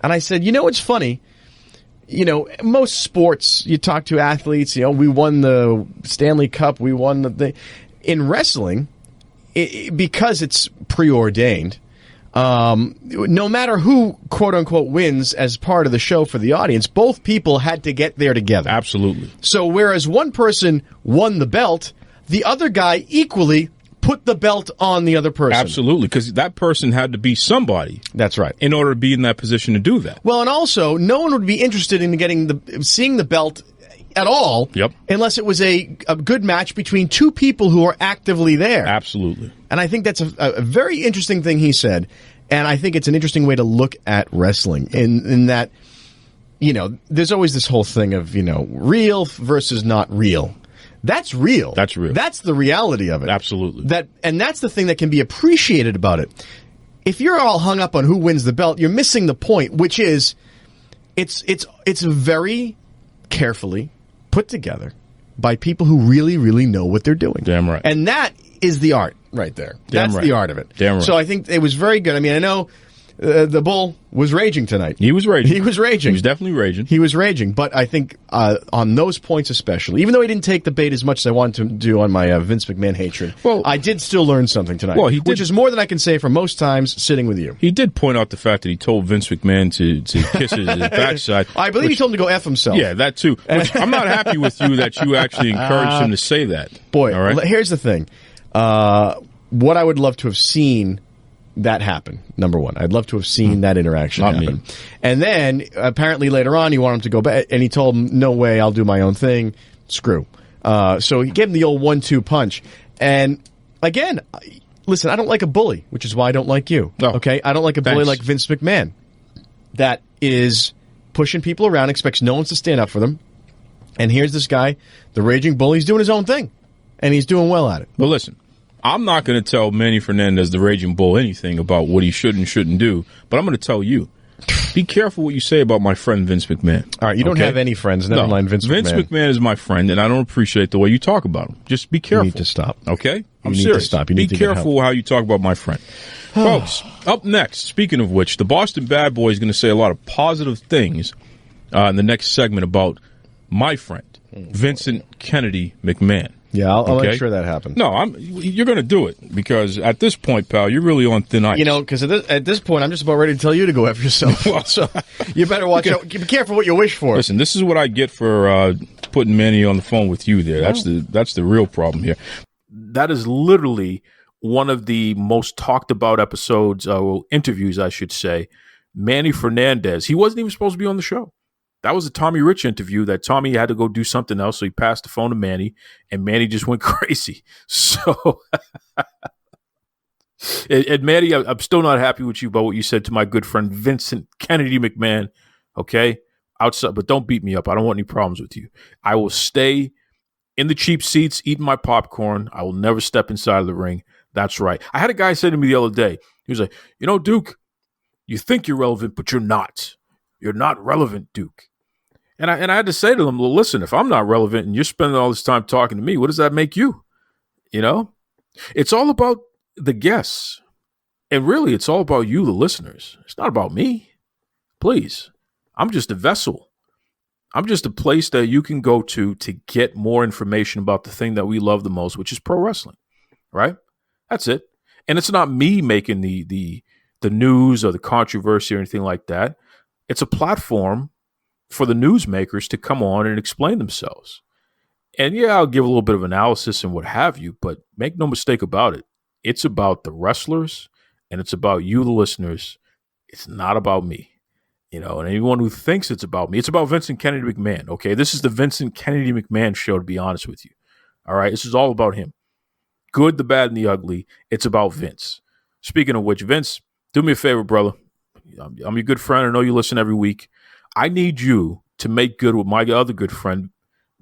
And I said, it's funny. Most sports, you talk to athletes, we won the Stanley Cup, we won the thing. In wrestling, because it's preordained, no matter who, quote unquote, wins as part of the show for the audience, both people had to get there together. Absolutely. So whereas one person won the belt, the other guy equally put the belt on the other person. Absolutely, because that person had to be somebody. That's right. In order to be in that position to do that. Well, and also, no one would be interested in seeing the belt at all, unless it was a good match between two people who are actively there. Absolutely. And I think that's a very interesting thing he said, and I think it's an interesting way to look at wrestling in that, there's always this whole thing of, real versus not real. That's real. That's real. That's the reality of it. Absolutely. And that's the thing that can be appreciated about it. If you're all hung up on who wins the belt, you're missing the point, which is it's very carefully put together by people who really, really know what they're doing. Damn right. And that is the art right there. That's the art of it. Damn right. So I think it was very good. I know the Bull was raging tonight. He was raging. He was raging. He was definitely raging. He was raging. But I think on those points especially, even though he didn't take the bait as much as I wanted to do on my Vince McMahon hatred, I did still learn something tonight. Well, he did, which is more than I can say for most times sitting with you. He did point out the fact that he told Vince McMahon to kiss his backside. I believe he told him to go F himself. Yeah, that too. Which I'm not happy with you that you actually encouraged him to say that. Boy, all right? Here's the thing. What I would love to have seen that happen, number one. I'd love to have seen that interaction happen. Me. And then, apparently later on, you want him to go back, and he told him, no way, I'll do my own thing. Screw. So he gave him the old 1-2 punch. And, again, listen, I don't like a bully, which is why I don't like you. Oh, okay? I don't like a bully like Vince McMahon. That is pushing people around, expects no one to stand up for them. And here's this guy, the Raging Bull, he's doing his own thing. And he's doing well at it. Well, listen. I'm not going to tell Manny Fernandes, the Raging Bull, anything about what he should and shouldn't do, but I'm going to tell you. Be careful what you say about my friend Vince McMahon. All right, you don't have any friends. Never mind Vince McMahon. Vince McMahon is my friend, and I don't appreciate the way you talk about him. Just be careful. You need to stop. Okay? I'm you need serious. To stop. You need be to careful how you talk about my friend. Folks, up next, speaking of which, the Boston Bad Boy is going to say a lot of positive things in the next segment about my friend, Vincent Kennedy McMahon. Yeah, I'll make sure that happens. No, you're going to do it because at this point, pal, you're really on thin ice. You know, because at this point, I'm just about ready to tell you to go after yourself. Well, so you better watch out. Be careful what you wish for. Listen, this is what I get for putting Manny on the phone with you there. That's the real problem here. That is literally one of the most talked about episodes, interviews, I should say. Manny Fernandes. He wasn't even supposed to be on the show. That was a Tommy Rich interview that Tommy had to go do something else, so he passed the phone to Manny, and Manny just went crazy. So, and Manny, I'm still not happy with you about what you said to my good friend Vincent Kennedy McMahon, okay? Outside, but don't beat me up. I don't want any problems with you. I will stay in the cheap seats, eating my popcorn. I will never step inside of the ring. That's right. I had a guy say to me the other day, he was like, Duke, you think you're relevant, but you're not. You're not relevant, Duke. And I had to say to them, well, listen, if I'm not relevant and you're spending all this time talking to me, what does that make you? It's all about the guests. And really, it's all about you, the listeners. It's not about me. Please. I'm just a vessel. I'm just a place that you can go to get more information about the thing that we love the most, which is pro wrestling. Right? That's it. And it's not me making the news or the controversy or anything like that. It's a platform for the newsmakers to come on and explain themselves. And yeah, I'll give a little bit of analysis and what have you, but make no mistake about it. It's about the wrestlers and it's about you, the listeners. It's not about me. And anyone who thinks it's about me, it's about Vincent Kennedy McMahon. Okay. This is the Vincent Kennedy McMahon show, to be honest with you. All right. This is all about him. Good, the bad, and the ugly. It's about Vince. Speaking of which, Vince, do me a favor, brother. I'm your good friend. I know you listen every week. I need you to make good with my other good friend,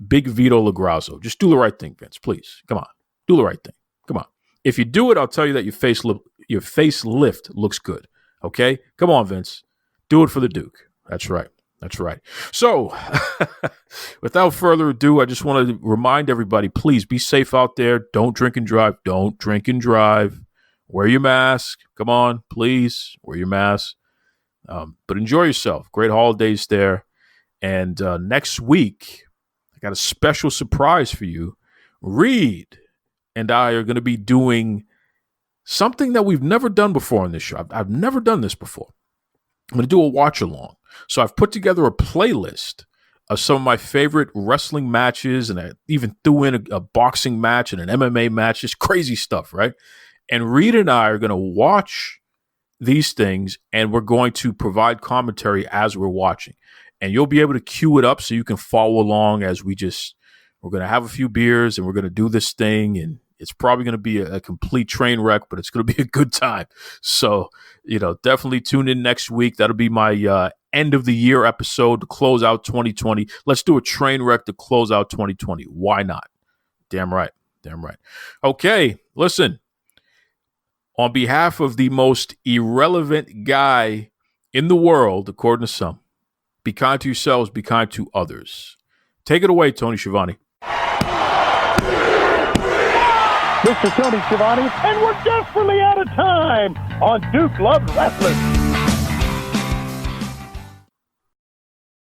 Big Vito LaGrasso. Just do the right thing, Vince, please. Come on. Do the right thing. Come on. If you do it, I'll tell you that your facelift looks good. Okay? Come on, Vince. Do it for the Duke. That's right. That's right. So, without further ado, I just want to remind everybody, please be safe out there. Don't drink and drive. Don't drink and drive. Wear your mask. Come on, please. Wear your mask. But enjoy yourself. Great holidays there. And next week, I got a special surprise for you. Reed and I are going to be doing something that we've never done before on this show. I've never done this before. I'm going to do a watch along. So I've put together a playlist of some of my favorite wrestling matches, and I even threw in a boxing match and an MMA match. Just crazy stuff, right? And Reed and I are going to watch these things, and we're going to provide commentary as we're watching. And you'll be able to cue it up so you can follow along as we're going to have a few beers and we're going to do this thing. And it's probably going to be a complete train wreck, but it's going to be a good time. So, definitely tune in next week. That'll be my end of the year episode to close out 2020. Let's do a train wreck to close out 2020. Why not? Damn right. Damn right. Okay, listen. On behalf of the most irrelevant guy in the world, according to some, be kind to yourselves, be kind to others. Take it away, Tony Schiavone. Mr. Tony Schiavone, and we're desperately out of time on Duke Loves Wrestling.